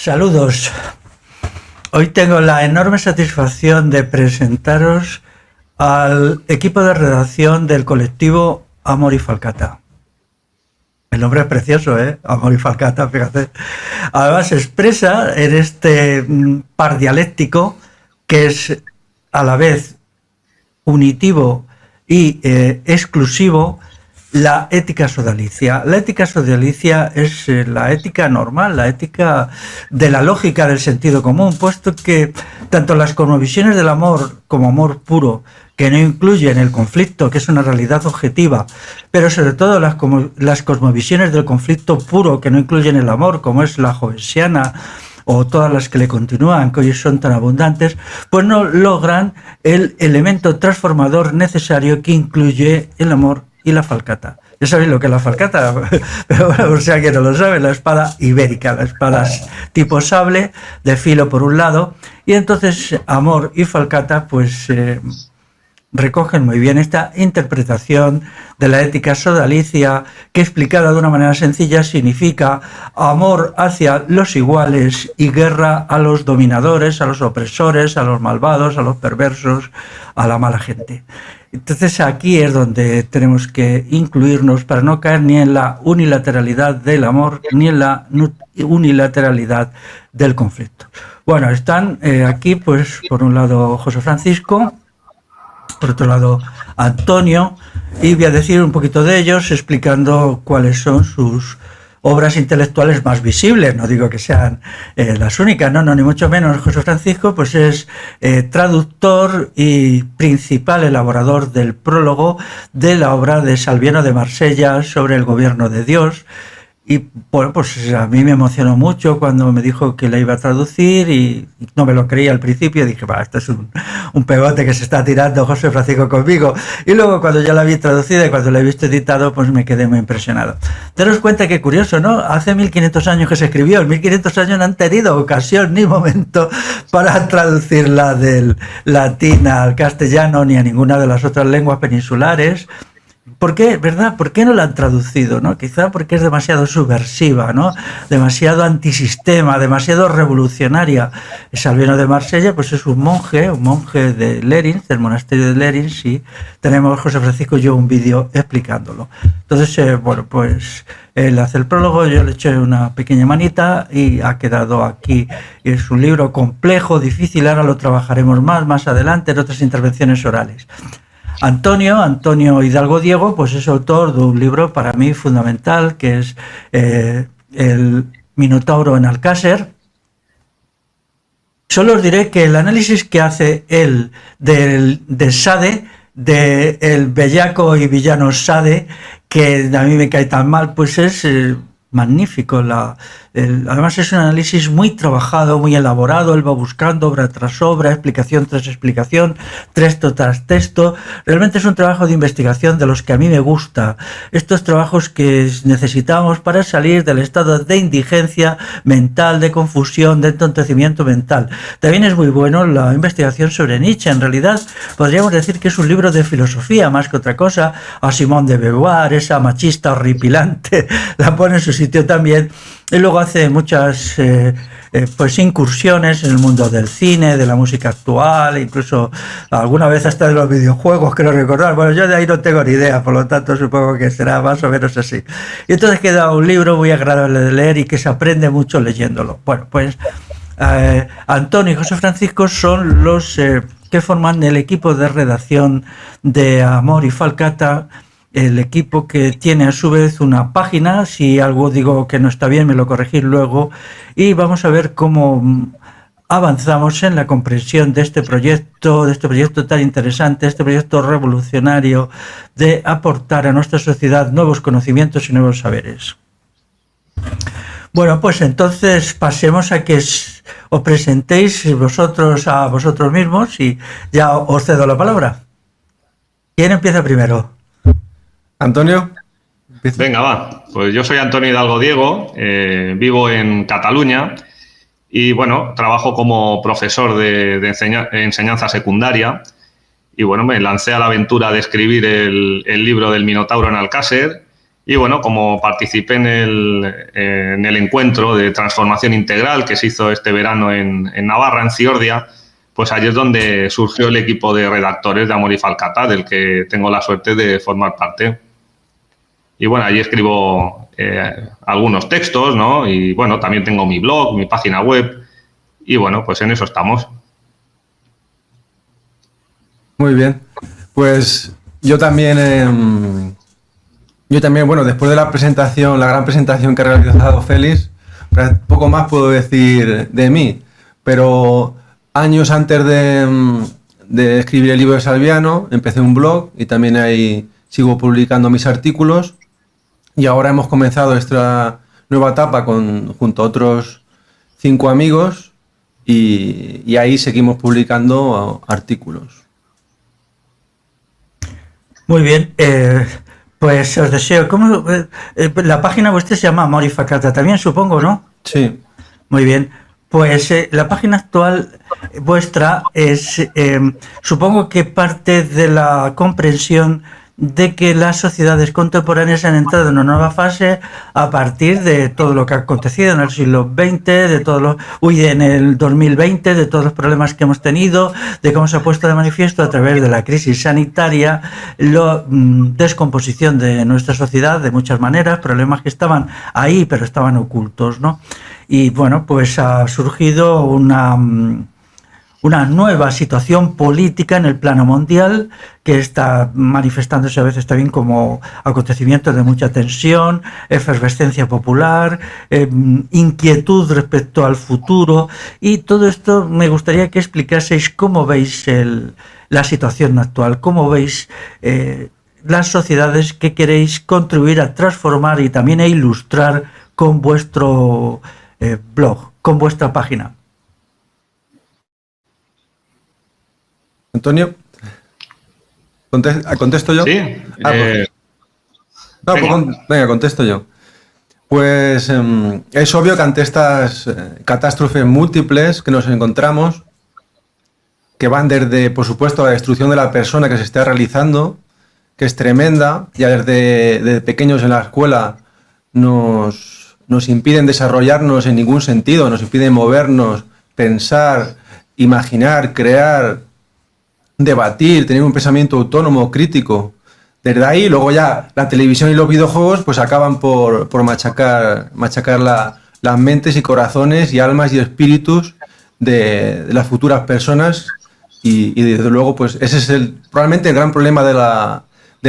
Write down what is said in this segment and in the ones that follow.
Saludos. Hoy tengo la enorme satisfacción de presentaros al equipo de redacción del colectivo Amor y Falcata. El nombre es precioso, ¿eh? Amor y Falcata, fíjate. Además se expresa en este par dialéctico que es a la vez unitivo y exclusivo, la ética sodalicia. La ética sodalicia es la ética normal, la ética de la lógica del sentido común, puesto que tanto las cosmovisiones del amor como amor puro, que no incluyen el conflicto, que es una realidad objetiva, pero sobre todo las cosmovisiones del conflicto puro, que no incluyen el amor, como es la jovensiana, o todas las que le continúan, que hoy son tan abundantes, pues no logran el elemento transformador necesario que incluye el amor y la falcata. Ya sabéis lo que es la falcata, pero bueno, por si alguien no lo sabe, la espada ibérica, la espada tipo sable, de filo por un lado, y entonces amor y falcata pues recogen muy bien esta interpretación de la ética sodalicia, que explicada de una manera sencilla significa amor hacia los iguales y guerra a los dominadores, a los opresores, a los malvados, a los perversos, a la mala gente. Entonces aquí es donde tenemos que incluirnos para no caer ni en la unilateralidad del amor ni en la unilateralidad del conflicto. Bueno, están aquí pues por un lado José Francisco, por otro lado Antonio, y voy a decir un poquito de ellos explicando cuáles son sus obras intelectuales más visibles. No digo que sean las únicas, no, ni mucho menos. José Francisco pues es traductor y principal elaborador del prólogo de la obra de Salviano de Marsella sobre el gobierno de Dios. Y bueno, pues a mí me emocionó mucho cuando me dijo que la iba a traducir y no me lo creía al principio. Dije, esto es un pegote que se está tirando José Francisco conmigo. Y luego cuando ya la vi traducida y cuando la he visto editado, pues me quedé muy impresionado. Daros cuenta que curioso, ¿no? Hace 1500 años que se escribió. En 1500 años no han tenido ocasión ni momento para traducirla del latín al castellano ni a ninguna de las otras lenguas peninsulares. ¿Por qué, verdad? ¿Por qué no la han traducido, no? Quizá porque es demasiado subversiva, ¿no? Demasiado antisistema, demasiado revolucionaria. Salviano de Marsella, pues es un monje de Lerins, del monasterio de Lerins, y tenemos José Francisco y yo un vídeo explicándolo. Entonces, bueno, pues él hace el prólogo, yo le eché una pequeña manita y ha quedado aquí. Es un libro complejo, difícil, ahora lo trabajaremos más adelante en otras intervenciones orales. Antonio Hidalgo Diego, pues es autor de un libro para mí fundamental, que es el Minotauro en Alcácer. Solo os diré que el análisis que hace él de Sade, del bellaco y villano Sade, que a mí me cae tan mal, pues es magnífico. Además es un análisis muy trabajado, muy elaborado. Él va buscando obra tras obra, explicación tras explicación, texto tras texto. Realmente es un trabajo de investigación de los que a mí me gusta. Estos trabajos que necesitamos para salir del estado de indigencia mental, de confusión, de entontecimiento mental. También es muy bueno la investigación sobre Nietzsche. En realidad podríamos decir que es un libro de filosofía más que otra cosa. A Simone de Beauvoir, esa machista horripilante, la pone en su sitio también. Y luego hace muchas pues incursiones en el mundo del cine, de la música actual, incluso alguna vez hasta de los videojuegos, creo recordar. Bueno, yo de ahí no tengo ni idea, por lo tanto supongo que será más o menos así. Y entonces queda un libro muy agradable de leer y que se aprende mucho leyéndolo. Bueno, pues Antonio y José Francisco son los que forman el equipo de redacción de Amor y Falcata, el equipo que tiene a su vez una página. Si algo digo que no está bien me lo corregís luego, y vamos a ver cómo avanzamos en la comprensión de este proyecto tan interesante, este proyecto revolucionario de aportar a nuestra sociedad nuevos conocimientos y nuevos saberes. Bueno, pues entonces pasemos a que os presentéis vosotros a vosotros mismos y ya os cedo la palabra. ¿Quién empieza primero? Antonio. Venga, va. Pues yo soy Antonio Hidalgo Diego, vivo en Cataluña y, bueno, trabajo como profesor de enseñanza secundaria y, bueno, me lancé a la aventura de escribir el libro del Minotauro en Alcácer Y bueno, como participé en el encuentro de transformación integral que se hizo este verano en Navarra, en Ziordia, pues allí es donde surgió el equipo de redactores de Amor y Falcata, del que tengo la suerte de formar parte. Y bueno, allí escribo algunos textos, ¿no? Y bueno, también tengo mi blog, mi página web. Y bueno, pues en eso estamos. Muy bien. Pues yo también, bueno, después de la presentación, la gran presentación que ha realizado Félix, poco más puedo decir de mí. Pero años antes de escribir el libro de Salviano, empecé un blog y también ahí sigo publicando mis artículos. Y ahora hemos comenzado esta nueva etapa junto a otros 5 amigos y ahí seguimos publicando artículos. Muy bien, pues os deseo, la página vuestra se llama Amor y Falcata también, supongo, ¿no? Sí. Muy bien, pues la página actual vuestra es, supongo que parte de la comprensión de que las sociedades contemporáneas han entrado en una nueva fase a partir de todo lo que ha acontecido en el siglo XX, en el 2020, de todos los problemas que hemos tenido, de cómo se ha puesto de manifiesto a través de la crisis sanitaria, la descomposición de nuestra sociedad de muchas maneras, problemas que estaban ahí pero estaban ocultos, ¿no? Y bueno, pues ha surgido una nueva situación política en el plano mundial que está manifestándose a veces también como acontecimientos de mucha tensión, efervescencia popular, inquietud respecto al futuro, y todo esto me gustaría que explicaseis cómo veis la situación actual, cómo veis las sociedades que queréis contribuir a transformar y también a ilustrar con vuestro blog, con vuestra página. Antonio, ¿contesto yo? Sí. Venga, contesto yo. Pues es obvio que ante estas catástrofes múltiples que nos encontramos, que van desde, por supuesto, la destrucción de la persona que se está realizando, que es tremenda, ya desde pequeños en la escuela nos impiden desarrollarnos en ningún sentido, nos impiden movernos, pensar, imaginar, crear, debatir, tener un pensamiento autónomo, crítico. Desde ahí, luego ya la televisión y los videojuegos pues acaban por machacar las mentes y corazones y almas y espíritus de las futuras personas y desde luego pues ese es probablemente el gran problema de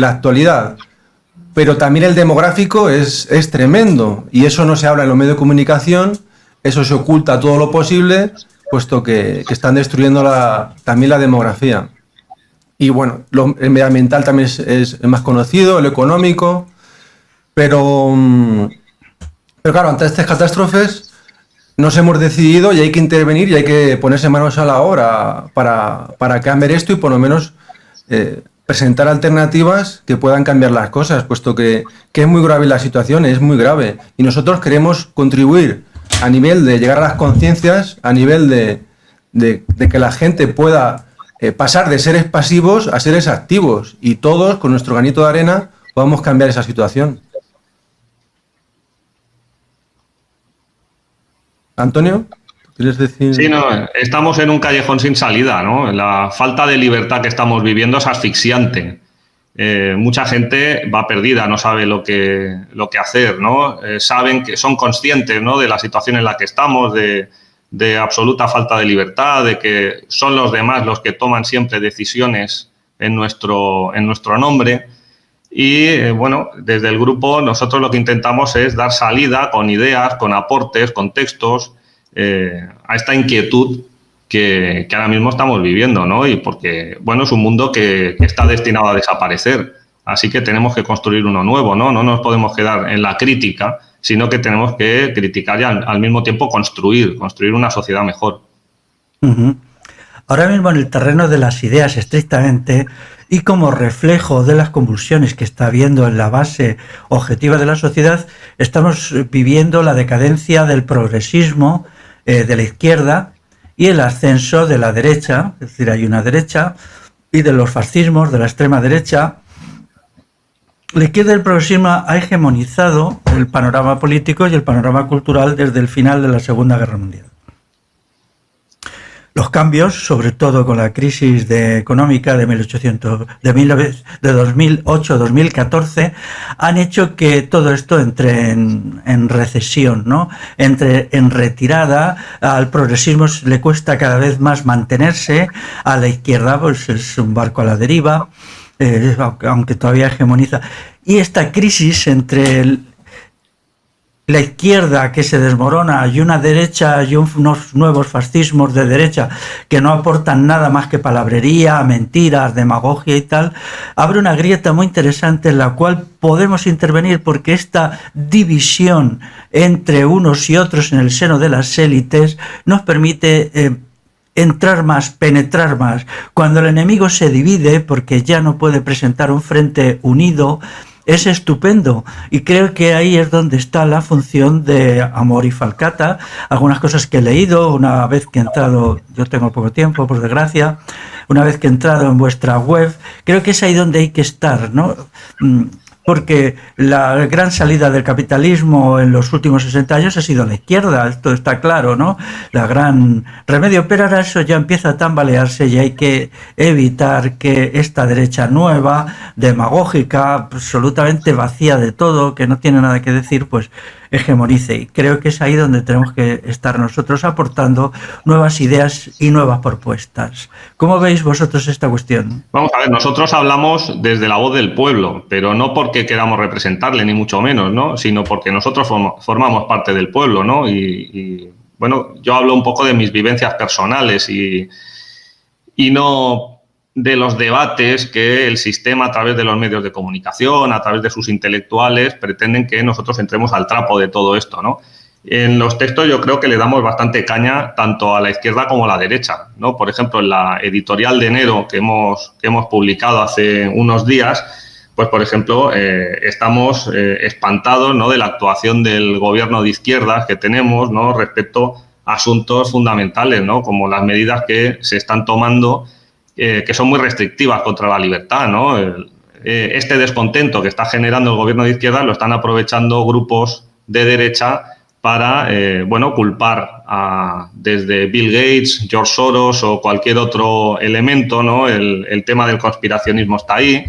la actualidad. Pero también el demográfico es tremendo y eso no se habla en los medios de comunicación, eso se oculta todo lo posible, puesto que están destruyendo también la demografía. Y bueno, el medioambiental también es más conocido, el económico, pero claro, ante estas catástrofes nos hemos decidido y hay que intervenir y hay que ponerse manos a la obra para cambiar esto y por lo menos presentar alternativas que puedan cambiar las cosas, puesto que es muy grave la situación, es muy grave. Y nosotros queremos contribuir a nivel de llegar a las conciencias, a nivel de que la gente pueda pasar de seres pasivos a seres activos y todos, con nuestro granito de arena, podamos cambiar esa situación. Antonio, ¿quieres decir? Sí, no, estamos en un callejón sin salida, ¿no? La falta de libertad que estamos viviendo es asfixiante. Mucha gente va perdida, no sabe lo que hacer, ¿no? Saben que son conscientes, ¿no?, de la situación en la que estamos, de absoluta falta de libertad, de que son los demás los que toman siempre decisiones en nuestro nombre. Y bueno, desde el grupo nosotros lo que intentamos es dar salida con ideas, con aportes, con textos a esta inquietud que ahora mismo estamos viviendo, ¿no? Y porque, bueno, es un mundo que está destinado a desaparecer. Así que tenemos que construir uno nuevo, ¿no? No nos podemos quedar en la crítica, sino que tenemos que criticar y al mismo tiempo construir una sociedad mejor. Uh-huh. Ahora mismo en el terreno de las ideas estrictamente y como reflejo de las convulsiones que está habiendo en la base objetiva de la sociedad, estamos viviendo la decadencia del progresismo de la izquierda y el ascenso de la derecha, es decir, hay una derecha, y de los fascismos de la extrema derecha, la izquierda y el progresismo ha hegemonizado el panorama político y el panorama cultural desde el final de la Segunda Guerra Mundial. Los cambios, sobre todo con la crisis económica de 2008-2014, han hecho que todo esto entre en recesión, ¿no? Entre en retirada. Al progresismo le cuesta cada vez más mantenerse, a la izquierda pues es un barco a la deriva, aunque todavía hegemoniza. Y esta crisis entre la izquierda que se desmorona y una derecha y unos nuevos fascismos de derecha que no aportan nada más que palabrería, mentiras, demagogia y tal, abre una grieta muy interesante en la cual podemos intervenir, porque esta división entre unos y otros en el seno de las élites nos permite entrar más, penetrar más. Cuando el enemigo se divide porque ya no puede presentar un frente unido, es estupendo, y creo que ahí es donde está la función de Amor y Falcata. Algunas cosas que he leído una vez que he entrado, yo tengo poco tiempo por desgracia, una vez que he entrado en vuestra web, creo que es ahí donde hay que estar, ¿no? Porque la gran salida del capitalismo en los últimos 60 años ha sido la izquierda, esto está claro, ¿no? La gran remedio, pero ahora eso ya empieza a tambalearse y hay que evitar que esta derecha nueva, demagógica, absolutamente vacía de todo, que no tiene nada que decir, pues hegemonice. Y creo que es ahí donde tenemos que estar nosotros aportando nuevas ideas y nuevas propuestas. ¿Cómo veis vosotros esta cuestión? Vamos a ver, nosotros hablamos desde la voz del pueblo, pero no porque queramos representarle, ni mucho menos, ¿no? Sino porque nosotros formamos parte del pueblo, ¿no? Y bueno, yo hablo un poco de mis vivencias personales y no de los debates que el sistema, a través de los medios de comunicación, a través de sus intelectuales, pretenden que nosotros entremos al trapo de todo esto, ¿no? En los textos yo creo que le damos bastante caña tanto a la izquierda como a la derecha, ¿no? Por ejemplo, en la editorial de enero que hemos publicado hace unos días, pues, por ejemplo, estamos espantados, ¿no?, de la actuación del gobierno de izquierdas que tenemos, ¿no?, respecto a asuntos fundamentales, ¿no?, como las medidas que se están tomando, que son muy restrictivas contra la libertad, ¿no? Este descontento que está generando el gobierno de izquierda lo están aprovechando grupos de derecha para, bueno, culpar desde Bill Gates, George Soros o cualquier otro elemento, ¿no? El tema del conspiracionismo está ahí,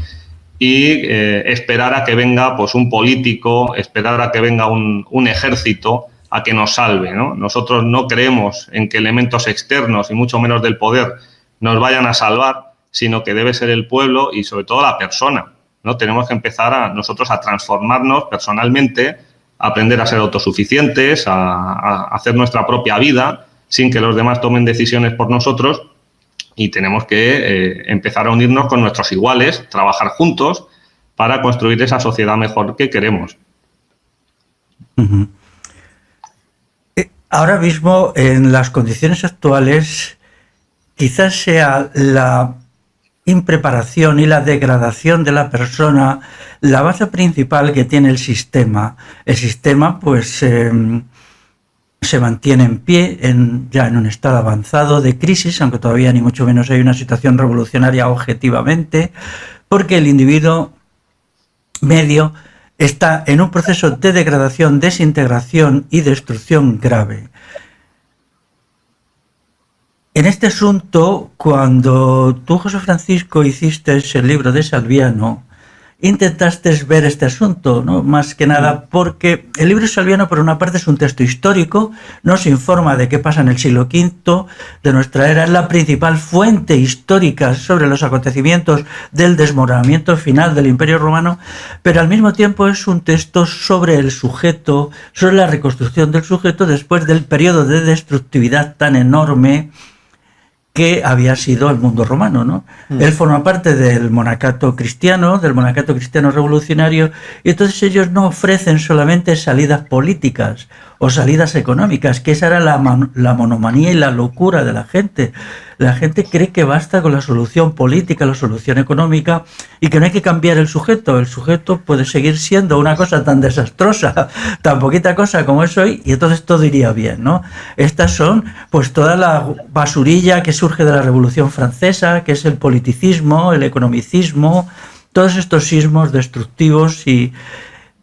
y esperar a que venga, pues, un político, esperar a que venga un ejército a que nos salve, ¿no? Nosotros no creemos en que elementos externos y mucho menos del poder nos vayan a salvar, sino que debe ser el pueblo y sobre todo la persona, ¿no? Tenemos que empezar nosotros a transformarnos personalmente, a aprender a ser autosuficientes, a hacer nuestra propia vida sin que los demás tomen decisiones por nosotros, y tenemos que empezar a unirnos con nuestros iguales, trabajar juntos para construir esa sociedad mejor que queremos. Uh-huh. Ahora mismo, en las condiciones actuales, quizás sea la impreparación y la degradación de la persona la base principal que tiene el sistema. El sistema, pues, se mantiene en pie, ya en un estado avanzado de crisis, aunque todavía ni mucho menos hay una situación revolucionaria objetivamente, porque el individuo medio está en un proceso de degradación, desintegración y destrucción grave. En este asunto, cuando tú, José Francisco, hiciste el libro de Salviano, intentaste ver este asunto, ¿no? Más que nada porque el libro de Salviano, por una parte, es un texto histórico, nos informa de qué pasa en el siglo V de nuestra era, es la principal fuente histórica sobre los acontecimientos del desmoronamiento final del Imperio Romano, pero al mismo tiempo es un texto sobre el sujeto, sobre la reconstrucción del sujeto después del periodo de destructividad tan enorme que había sido el mundo romano, ¿no? Él forma parte del monacato cristiano revolucionario, y entonces ellos no ofrecen solamente salidas políticas o salidas económicas, que esa era la monomanía y la locura de la gente. La gente cree que basta con la solución política, la solución económica, y que no hay que cambiar el sujeto. El sujeto puede seguir siendo una cosa tan desastrosa, tan poquita cosa como es hoy, y entonces todo iría bien, ¿no? Estas son, pues, toda la basurilla que surge de la Revolución Francesa, que es el politicismo, el economicismo, todos estos sismos destructivos y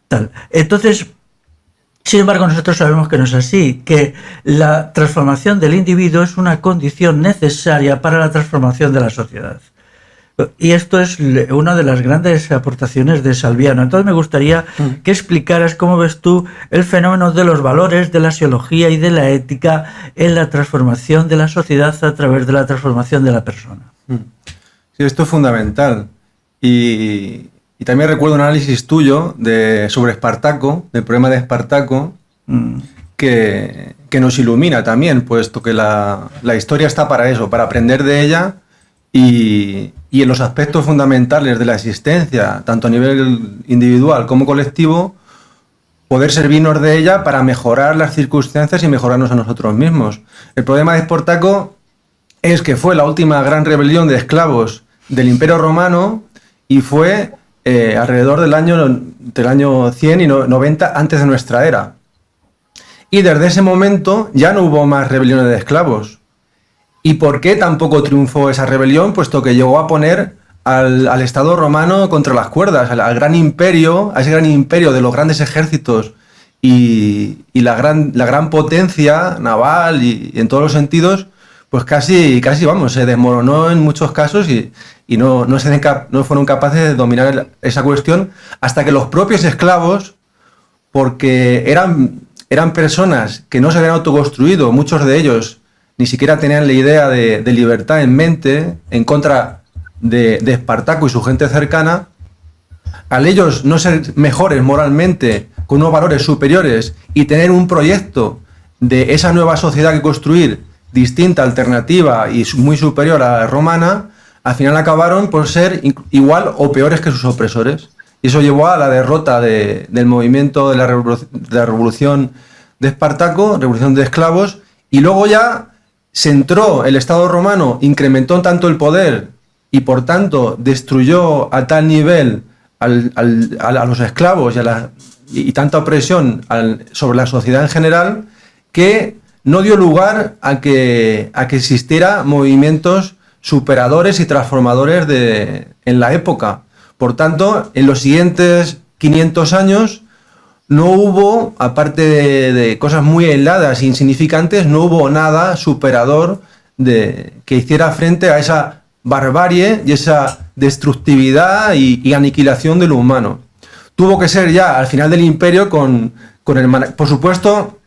tal. Entonces, sin embargo, nosotros sabemos que no es así, que la transformación del individuo es una condición necesaria para la transformación de la sociedad. Y esto es una de las grandes aportaciones de Salviano. Entonces me gustaría que explicaras cómo ves tú el fenómeno de los valores, de la axiología y de la ética en la transformación de la sociedad a través de la transformación de la persona. Sí, esto es fundamental. Y también recuerdo un análisis tuyo sobre Espartaco, del problema de Espartaco, que nos ilumina también, puesto que la historia está para eso, para aprender de ella y en los aspectos fundamentales de la existencia, tanto a nivel individual como colectivo, poder servirnos de ella para mejorar las circunstancias y mejorarnos a nosotros mismos. El problema de Espartaco es que fue la última gran rebelión de esclavos del Imperio Romano y fue alrededor del año 100 y 90 antes de nuestra era. Y desde ese momento ya no hubo más rebeliones de esclavos. ¿Y por qué tampoco triunfó esa rebelión? Puesto que llegó a poner al Estado romano contra las cuerdas, al gran imperio, a ese gran imperio de los grandes ejércitos y la gran potencia naval y en todos los sentidos, pues casi vamos, se desmoronó en muchos casos y no fueron capaces de dominar esa cuestión hasta que los propios esclavos, porque eran personas que no se habían autoconstruido, muchos de ellos ni siquiera tenían la idea de libertad en mente, en contra de Espartaco y su gente cercana, al ellos no ser mejores moralmente, con unos valores superiores y tener un proyecto de esa nueva sociedad que construir, distinta, alternativa y muy superior a la romana, al final acabaron por ser igual o peores que sus opresores. Y eso llevó a la derrota del movimiento de la revolución de Espartaco, revolución de esclavos, y luego ya se entró el Estado romano, incrementó tanto el poder y por tanto destruyó a tal nivel a los esclavos y tanta opresión sobre la sociedad en general, que no dio lugar a que existiera movimientos superadores y transformadores en la época. Por tanto, en los siguientes 500 años no hubo, aparte de cosas muy aisladas e insignificantes, no hubo nada superador que hiciera frente a esa barbarie y esa destructividad y aniquilación de lo humano. Tuvo que ser ya al final del imperio por supuesto,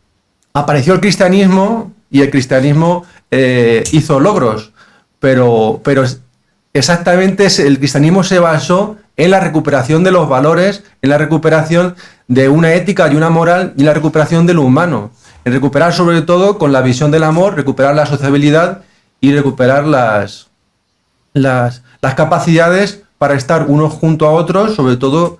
apareció el cristianismo y el cristianismo hizo logros, pero exactamente el cristianismo se basó en la recuperación de los valores, en la recuperación de una ética y una moral y en la recuperación de lo humano. En recuperar sobre todo con la visión del amor, recuperar la sociabilidad y recuperar las capacidades para estar unos junto a otros, sobre todo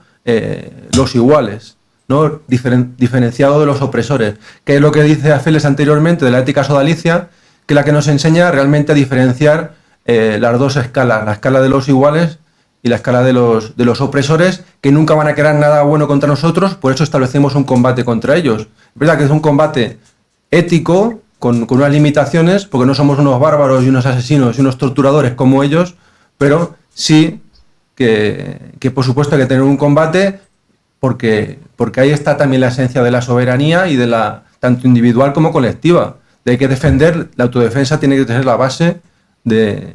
los iguales, ¿no? Diferenciado de los opresores, que es lo que dice Afeles anteriormente de la ética sodalicia, que es la que nos enseña realmente a diferenciar las dos escalas, la escala de los iguales y la escala de los opresores, que nunca van a querer nada bueno contra nosotros, por eso establecemos un combate contra ellos. Es verdad que es un combate ético, con unas limitaciones, porque no somos unos bárbaros y unos asesinos y unos torturadores como ellos, pero sí que por supuesto hay que tener un combate, porque ahí está también la esencia de la soberanía y de tanto individual como colectiva. De hay que defender, la autodefensa tiene que tener la base de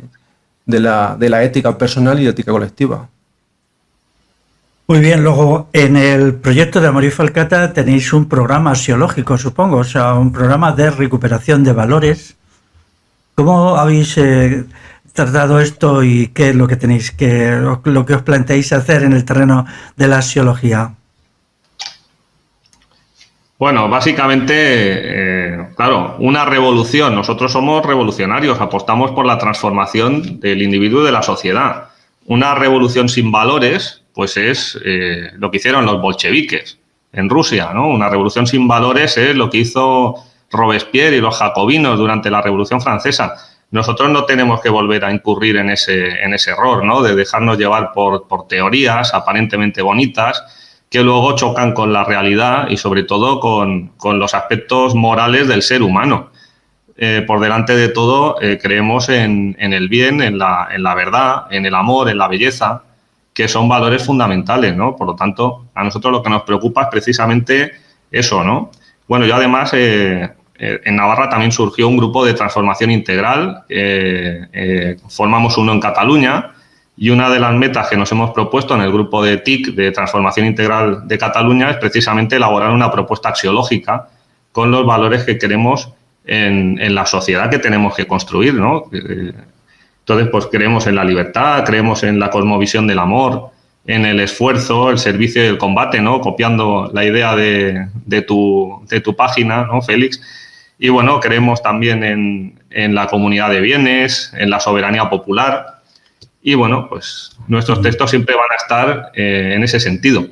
la ética personal y ética colectiva. Muy bien, luego en el proyecto de Amory Falcata tenéis un programa axiológico, supongo, o sea, un programa de recuperación de valores. ¿Cómo habéis tratado esto y qué es lo que tenéis lo que os planteáis hacer en el terreno de la axiología? Bueno, básicamente, claro, una revolución. Nosotros somos revolucionarios, apostamos por la transformación del individuo y de la sociedad. Una revolución sin valores, pues es lo que hicieron los bolcheviques en Rusia, ¿no? Una revolución sin valores es lo que hizo Robespierre y los jacobinos durante la Revolución Francesa. Nosotros no tenemos que volver a incurrir en ese error, ¿no? De dejarnos llevar por teorías aparentemente bonitas que luego chocan con la realidad y sobre todo con los aspectos morales del ser humano. Por delante de todo, creemos en el bien, en la verdad, en el amor, en la belleza, que son valores fundamentales, ¿no? Por lo tanto, a nosotros lo que nos preocupa es precisamente eso, ¿no? Bueno, yo además, en Navarra también surgió un grupo de transformación integral, formamos uno en Cataluña, y una de las metas que nos hemos propuesto en el grupo de TIC, de Transformación Integral de Cataluña, es precisamente elaborar una propuesta axiológica con los valores que queremos en la sociedad que tenemos que construir, ¿no? Entonces, pues creemos en la libertad, creemos en la cosmovisión del amor, en el esfuerzo, el servicio y el combate, ¿no? Copiando la idea de tu página, ¿no, Félix? Y bueno, creemos también en la comunidad de bienes, en la soberanía popular. Y bueno, pues nuestros textos siempre van a estar en ese sentido.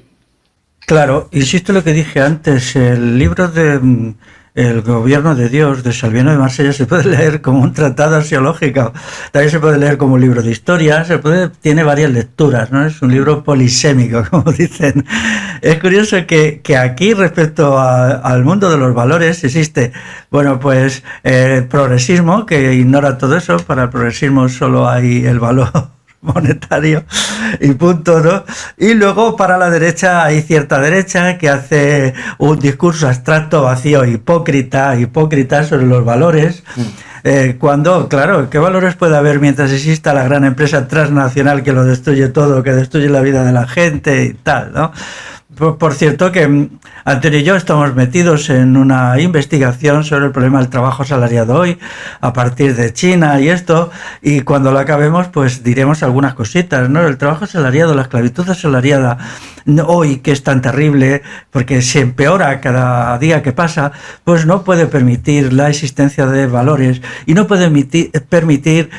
Claro, insisto en lo que dije antes, el libro de El gobierno de Dios de Salviano de Marsella se puede leer como un tratado axiológico, también se puede leer como un libro de historia, tiene varias lecturas, ¿no? Es un libro polisémico, como dicen. Es curioso que aquí respecto al mundo de los valores existe, bueno, pues el progresismo, que ignora todo eso. Para el progresismo solo hay el valor monetario y punto, ¿no? Y luego para la derecha hay cierta derecha que hace un discurso abstracto, vacío, hipócrita sobre los valores. Cuando, claro, ¿qué valores puede haber mientras exista la gran empresa transnacional que lo destruye todo, que destruye la vida de la gente y tal, ¿no? Por cierto, que Antonio y yo estamos metidos en una investigación sobre el problema del trabajo asalariado hoy, a partir de China y esto, y cuando lo acabemos, pues diremos algunas cositas, ¿no? El trabajo asalariado, la esclavitud asalariada, hoy que es tan terrible, porque se empeora cada día que pasa, pues no puede permitir la existencia de valores y no puede permitir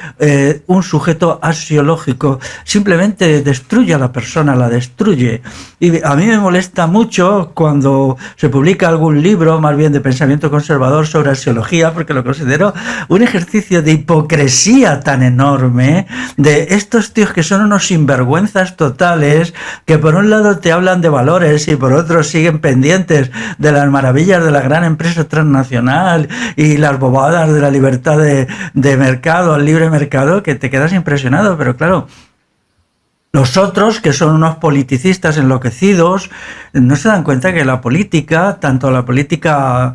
un sujeto axiológico. Simplemente destruye a la persona, la destruye. Y a mí me molesta mucho cuando se publica algún libro, más bien de pensamiento conservador, sobre axiología, porque lo considero un ejercicio de hipocresía tan enorme, de estos tíos que son unos sinvergüenzas totales, que por un lado te hablan de valores y por otro siguen pendientes de las maravillas de la gran empresa transnacional y las bobadas de la libertad de mercado, el libre mercado, que te quedas impresionado. Pero claro, los otros, que son unos politicistas enloquecidos, no se dan cuenta que la política, tanto la política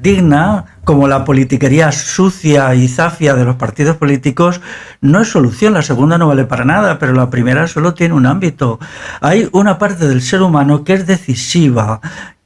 digna como la politiquería sucia y zafia de los partidos políticos, no es solución. La segunda no vale para nada, pero la primera solo tiene un ámbito. Hay una parte del ser humano que es decisiva,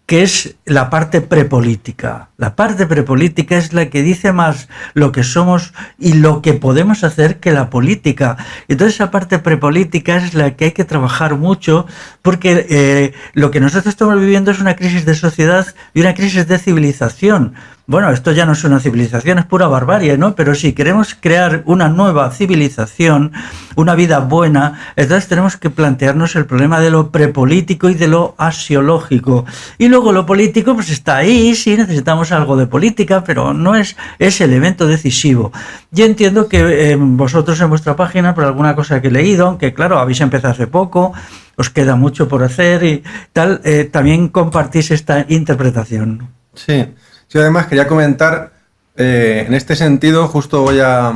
que es la parte prepolítica. La parte prepolítica es la que dice más lo que somos y lo que podemos hacer que la política. Entonces esa parte prepolítica es la que hay que trabajar mucho, porque lo que nosotros estamos viviendo es una crisis de sociedad y una crisis de civilización. Bueno, esto ya no es una civilización, es pura barbarie, ¿no? Pero si queremos crear una nueva civilización, una vida buena, entonces tenemos que plantearnos el problema de lo prepolítico y de lo axiológico. Y luego lo político, pues está ahí, sí, necesitamos algo de política, pero no es ese elemento decisivo. Yo entiendo que vosotros en vuestra página, por alguna cosa que he leído, aunque claro, habéis empezado hace poco, os queda mucho por hacer y tal, también compartís esta interpretación. Sí. Yo además quería comentar, en este sentido, justo voy a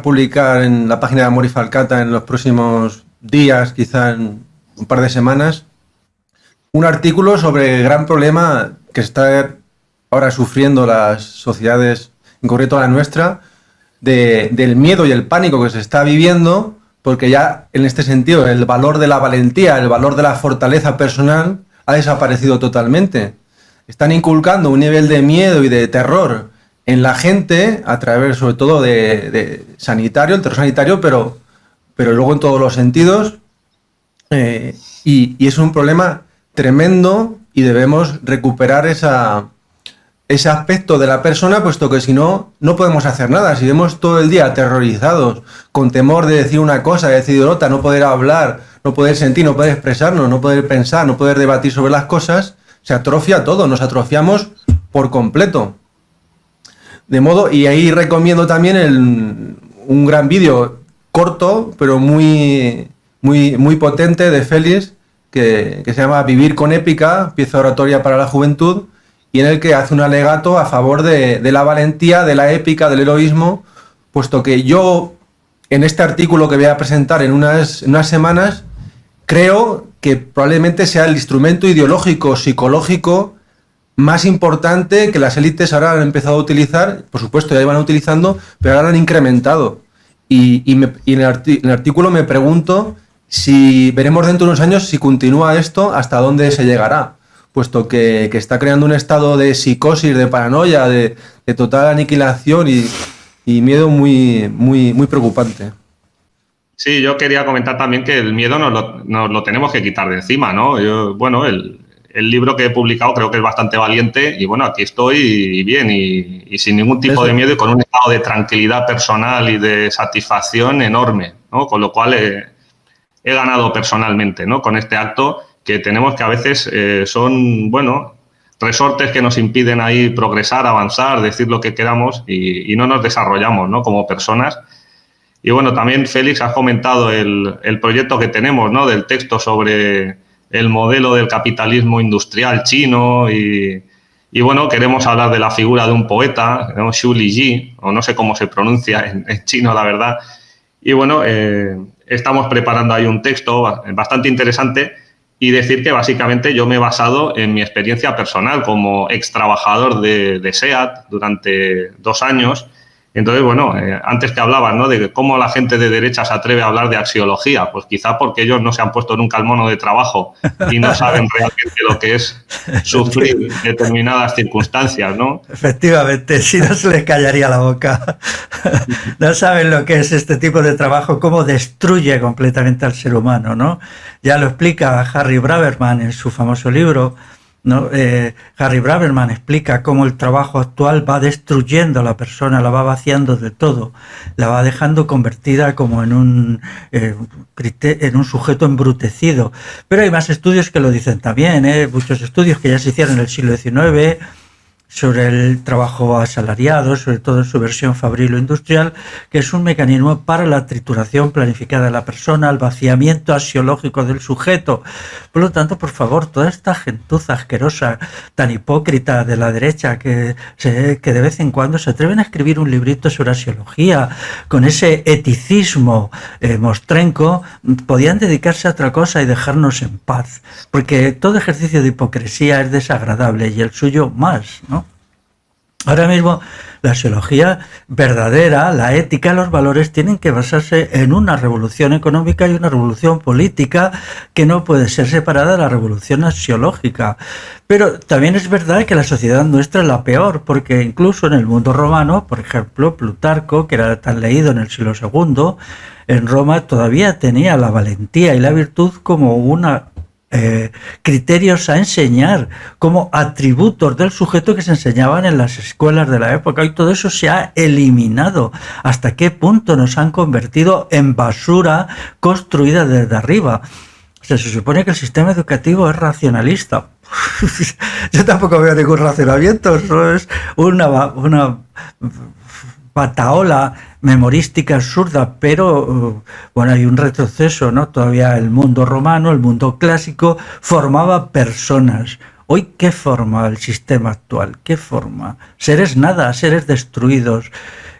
publicar en la página de Amor y Falcata en los próximos días, quizá en un par de semanas, un artículo sobre el gran problema que está ahora sufriendo las sociedades, en concreto la nuestra, del miedo y el pánico que se está viviendo, porque ya en este sentido el valor de la valentía, el valor de la fortaleza personal ha desaparecido totalmente. Están inculcando un nivel de miedo y de terror en la gente a través sobre todo de sanitario, el terror sanitario, pero luego en todos los sentidos, y es un problema tremendo y debemos recuperar ese aspecto de la persona, puesto que si no, no podemos hacer nada. Si vemos todo el día aterrorizados, con temor de decir una cosa, de decir otra, no poder hablar, no poder sentir, no poder expresarnos, no poder pensar, no poder debatir sobre las cosas, se atrofia todo, nos atrofiamos por completo. De modo, y ahí recomiendo también un gran vídeo corto, pero muy potente de Félix, que se llama Vivir con épica, pieza oratoria para la juventud, y en el que hace un alegato a favor de la valentía, de la épica, del heroísmo, puesto que yo en este artículo que voy a presentar en unas semanas, creo que probablemente sea el instrumento ideológico, psicológico más importante que las élites ahora han empezado a utilizar. Por supuesto, ya iban utilizando, pero ahora han incrementado. Y en el artículo me pregunto si veremos dentro de unos años si continúa esto, hasta dónde se llegará, puesto que está creando un estado de psicosis, de paranoia, de total aniquilación y miedo muy, muy, muy preocupante. Sí, yo quería comentar también que el miedo nos lo tenemos que quitar de encima, ¿no? El libro que he publicado creo que es bastante valiente y bueno, aquí estoy bien y sin ningún tipo de miedo y con un estado de tranquilidad personal y de satisfacción enorme, ¿no? Con lo cual he ganado personalmente, ¿no? Con este acto que tenemos que a veces son, bueno, resortes que nos impiden ahí progresar, avanzar, decir lo que queramos y no nos desarrollamos, ¿no? Como personas. Y bueno, también Félix, has comentado el proyecto que tenemos, ¿no? Del texto sobre el modelo del capitalismo industrial chino y bueno, queremos hablar de la figura de un poeta, ¿no? Xu Liji, o no sé cómo se pronuncia en chino, la verdad. Y bueno, estamos preparando ahí un texto bastante interesante y decir que básicamente yo me he basado en mi experiencia personal como ex trabajador de SEAT durante 2 años. Entonces, bueno, antes que hablabas, ¿no?, de cómo la gente de derecha se atreve a hablar de axiología, pues quizá porque ellos no se han puesto nunca el mono de trabajo y no saben realmente lo que es sufrir determinadas circunstancias, ¿no? Efectivamente, si no se les callaría la boca. No saben lo que es este tipo de trabajo, cómo destruye completamente al ser humano, ¿no? Ya lo explica Harry Braverman en su famoso libro, ¿no? Harry Braverman explica cómo el trabajo actual va destruyendo a la persona, la va vaciando de todo, la va dejando convertida como en un sujeto embrutecido. Pero hay más estudios que lo dicen también, muchos estudios que ya se hicieron en el siglo XIX sobre el trabajo asalariado, sobre todo en su versión fabril o industrial, que es un mecanismo para la trituración planificada de la persona, el vaciamiento axiológico del sujeto. Por lo tanto, por favor, toda esta gentuza asquerosa, tan hipócrita de la derecha, que de vez en cuando se atreven a escribir un librito sobre axiología, con ese eticismo mostrenco, podían dedicarse a otra cosa y dejarnos en paz, porque todo ejercicio de hipocresía es desagradable y el suyo más, ¿no? Ahora mismo la axiología verdadera, la ética, los valores tienen que basarse en una revolución económica y una revolución política que no puede ser separada de la revolución axiológica. Pero también es verdad que la sociedad nuestra es la peor, porque incluso en el mundo romano, por ejemplo, Plutarco, que era tan leído en el siglo II, en Roma todavía tenía la valentía y la virtud como una criterios a enseñar, como atributos del sujeto que se enseñaban en las escuelas de la época, y todo eso se ha eliminado. ¿Hasta qué punto nos han convertido en basura construida desde arriba? O sea, se supone que el sistema educativo es racionalista. Yo tampoco veo ningún racionamiento, solo es una pataola memorística absurda, pero bueno, hay un retroceso, ¿no? Todavía el mundo romano, el mundo clásico, formaba personas. Hoy, ¿qué forma el sistema actual? ¿Qué forma? Seres nada, seres destruidos.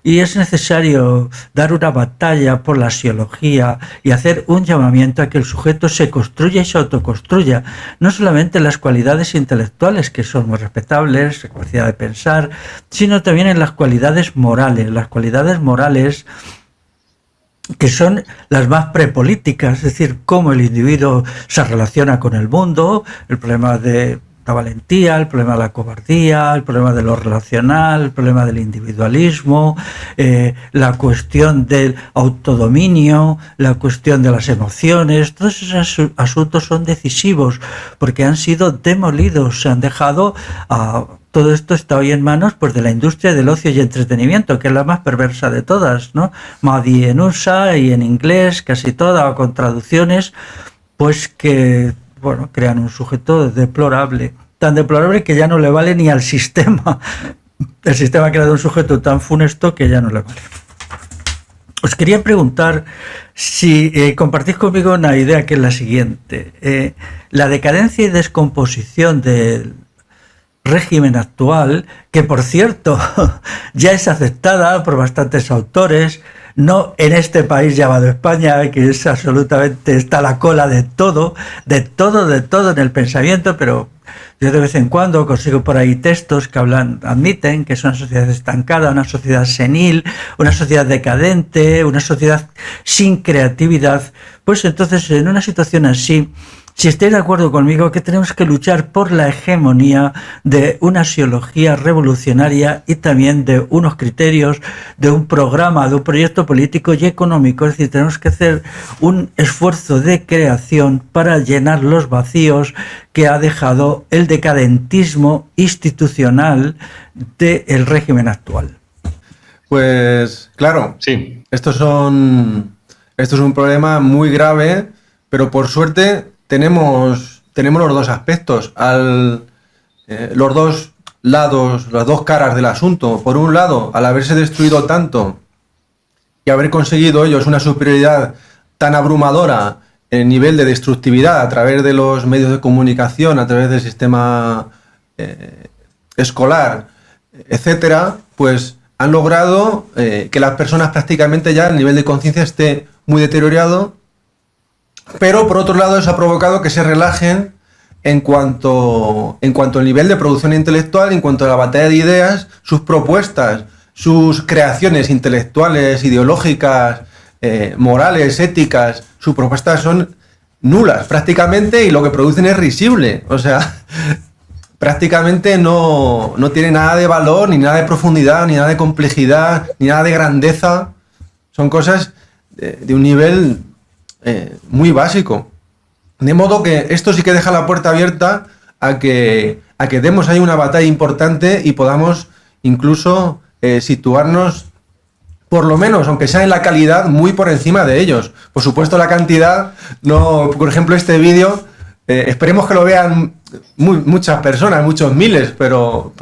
Y es necesario dar una batalla por la axiología y hacer un llamamiento a que el sujeto se construya y se autoconstruya, no solamente en las cualidades intelectuales, que son muy respetables, capacidad de pensar, sino también en las cualidades morales que son las más prepolíticas, es decir, cómo el individuo se relaciona con el mundo, el problema de la valentía, el problema de la cobardía, el problema de lo relacional, el problema del individualismo, la cuestión del autodominio, la cuestión de las emociones. Todos esos asuntos son decisivos porque han sido demolidos, se han dejado todo esto está hoy en manos, pues, de la industria del ocio y entretenimiento, que es la más perversa de todas, ¿no? Madi en USA y en inglés, casi toda, o con traducciones, pues que, bueno, crean un sujeto deplorable, tan deplorable que ya no le vale ni al sistema. El sistema ha creado un sujeto tan funesto que ya no le vale. Os quería preguntar si compartís conmigo una idea que es la siguiente. La decadencia y descomposición del régimen actual, que por cierto ya es aceptada por bastantes autores, no en este país llamado España, que es absolutamente, está a la cola de todo en el pensamiento, pero yo de vez en cuando consigo por ahí textos que admiten que es una sociedad estancada, una sociedad senil, una sociedad decadente, una sociedad sin creatividad. Pues entonces, en una situación así, si estáis de acuerdo conmigo, que tenemos que luchar por la hegemonía de una axiología revolucionaria y también de unos criterios, de un programa, de un proyecto político y económico. Es decir, tenemos que hacer un esfuerzo de creación para llenar los vacíos que ha dejado el decadentismo institucional del régimen actual. Pues claro, Sí. esto es un problema muy grave, pero por suerte tenemos los dos aspectos, los dos lados, las dos caras del asunto. Por un lado, al haberse destruido tanto y haber conseguido ellos una superioridad tan abrumadora en el nivel de destructividad a través de los medios de comunicación, a través del sistema escolar, etcétera, pues han logrado que las personas prácticamente ya el nivel de conciencia esté muy deteriorado. Pero por otro lado eso ha provocado que se relajen en cuanto al nivel de producción intelectual, en cuanto a la batalla de ideas, sus propuestas, sus creaciones intelectuales, ideológicas, morales, éticas, sus propuestas son nulas prácticamente y lo que producen es risible. O sea, prácticamente no tiene nada de valor, ni nada de profundidad, ni nada de complejidad, ni nada de grandeza. Son cosas de un nivel muy básico. De modo que esto sí que deja la puerta abierta a que demos ahí una batalla importante y podamos incluso situarnos, por lo menos, aunque sea en la calidad, muy por encima de ellos. Por supuesto la cantidad, no, por ejemplo este vídeo, esperemos que lo vean muchas personas, muchos miles, pero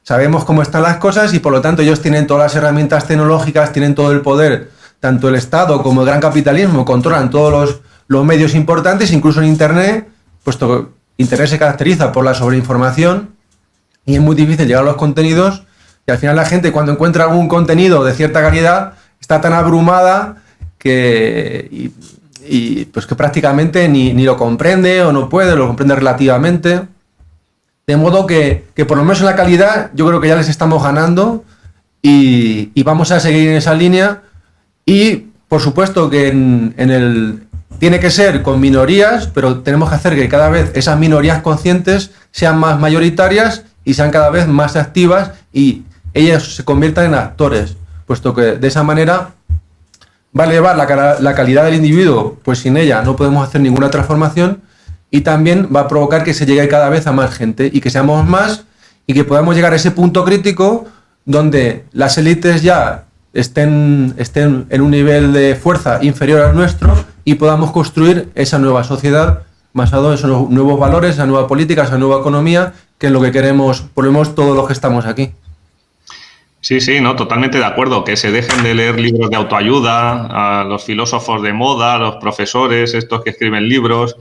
sabemos cómo están las cosas y por lo tanto ellos tienen todas las herramientas tecnológicas, tienen todo el poder. Tanto el Estado como el gran capitalismo controlan todos los medios importantes, incluso en Internet, puesto que Internet se caracteriza por la sobreinformación y es muy difícil llegar a los contenidos y al final la gente cuando encuentra algún contenido de cierta calidad está tan abrumada que pues que prácticamente ni lo comprende o no puede, lo comprende relativamente. De modo que por lo menos en la calidad yo creo que ya les estamos ganando y vamos a seguir en esa línea. Y por supuesto que tiene que ser con minorías, pero tenemos que hacer que cada vez esas minorías conscientes sean más mayoritarias y sean cada vez más activas y ellas se conviertan en actores, puesto que de esa manera va a elevar la calidad del individuo, pues sin ella no podemos hacer ninguna transformación y también va a provocar que se llegue cada vez a más gente y que seamos más y que podamos llegar a ese punto crítico donde las élites ya estén en un nivel de fuerza inferior al nuestro y podamos construir esa nueva sociedad basado en esos nuevos valores, esa nueva política, esa nueva economía, que es lo que queremos, por lo menos todos los que estamos aquí. Sí, sí, no, totalmente de acuerdo, que se dejen de leer libros de autoayuda, a los filósofos de moda, a los profesores, estos que escriben libros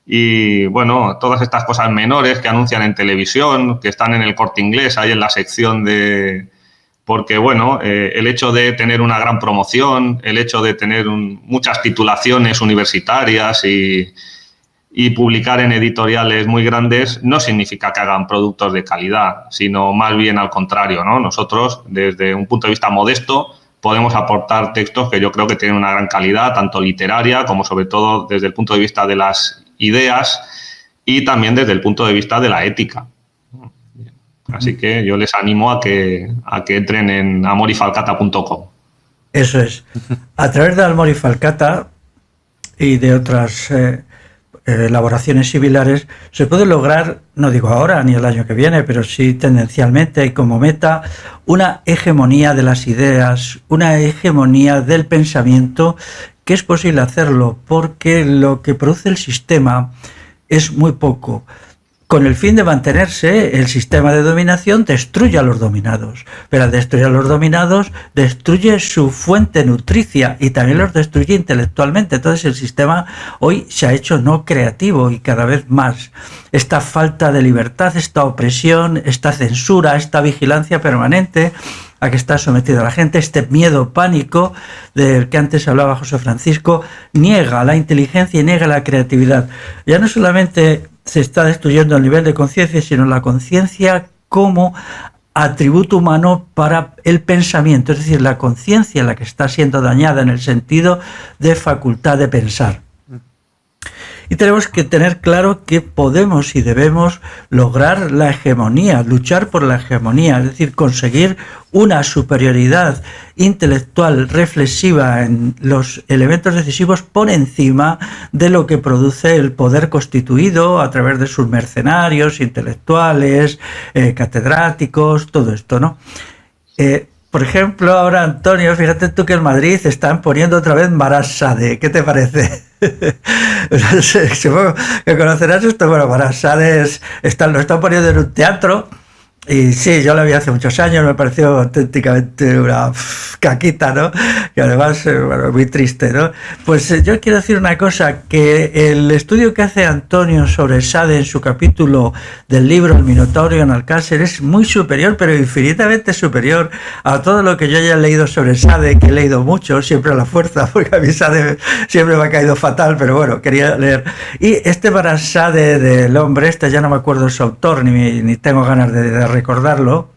y, bueno, todas estas cosas menores que anuncian en televisión, que están en el Corte Inglés, ahí en la sección de... Porque, bueno, el hecho de tener una gran promoción, el hecho de tener muchas titulaciones universitarias y publicar en editoriales muy grandes no significa que hagan productos de calidad, sino más bien al contrario, ¿no? Nosotros, desde un punto de vista modesto, podemos aportar textos que yo creo que tienen una gran calidad, tanto literaria como, sobre todo, desde el punto de vista de las ideas y también desde el punto de vista de la ética. Así que yo les animo a que entren en amorifalcata.com. Eso es. A través de Amor y Falcata y de otras elaboraciones similares se puede lograr, no digo ahora ni el año que viene, pero sí tendencialmente y como meta, una hegemonía de las ideas, una hegemonía del pensamiento, que es posible hacerlo porque lo que produce el sistema es muy poco. Con el fin de mantenerse, el sistema de dominación destruye a los dominados, pero al destruir a los dominados destruye su fuente nutricia y también los destruye intelectualmente. Entonces el sistema hoy se ha hecho no creativo y cada vez más. Esta falta de libertad, esta opresión, esta censura, esta vigilancia permanente a que está sometida la gente. Este miedo, pánico del que antes hablaba José Francisco, niega la inteligencia y niega la creatividad. Ya no solamente se está destruyendo el nivel de conciencia, sino la conciencia como atributo humano para el pensamiento, es decir, la conciencia la que está siendo dañada en el sentido de facultad de pensar. Y tenemos que tener claro que podemos y debemos lograr la hegemonía, luchar por la hegemonía, es decir, conseguir una superioridad intelectual reflexiva en los elementos decisivos por encima de lo que produce el poder constituido a través de sus mercenarios, intelectuales, catedráticos, todo esto, ¿no? Por ejemplo, ahora, Antonio, fíjate tú que en Madrid están poniendo otra vez Marat Sade. ¿Qué te parece? Supongo que conocerás esto. Bueno, Marat Sade lo están poniendo en un teatro. Y sí, yo lo vi hace muchos años, me pareció auténticamente una caquita, ¿no? Y además, bueno, muy triste, ¿no? Pues yo quiero decir una cosa, que el estudio que hace Antonio sobre Sade en su capítulo del libro El Minotauro en Alcácer es muy superior, pero infinitamente superior a todo lo que yo haya leído sobre Sade, que he leído mucho, siempre a la fuerza, porque a mí Sade siempre me ha caído fatal, pero bueno, quería leer. Y este para Sade del hombre, ya no me acuerdo su autor, ni tengo ganas de recordarlo,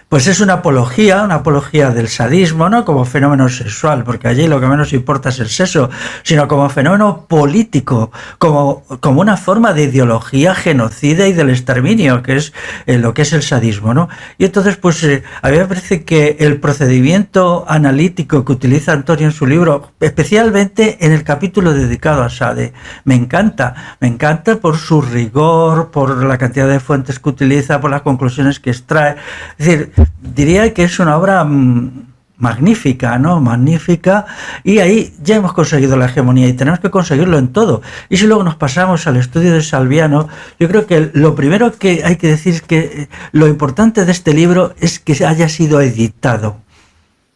pues es una apología del sadismo, no como fenómeno sexual, porque allí lo que menos importa es el sexo, sino como fenómeno político, como una forma de ideología genocida y del exterminio, que es lo que es el sadismo, ¿no? Y entonces, pues a mí me parece que el procedimiento analítico que utiliza Antonio en su libro, especialmente en el capítulo dedicado a Sade, me encanta por su rigor, por la cantidad de fuentes que utiliza, por las conclusiones que extrae. Es decir, diría que es una obra magnífica, ¿no? Magnífica, y ahí ya hemos conseguido la hegemonía y tenemos que conseguirlo en todo. Y si luego nos pasamos al estudio de Salviano, yo creo que lo primero que hay que decir es que lo importante de este libro es que haya sido editado.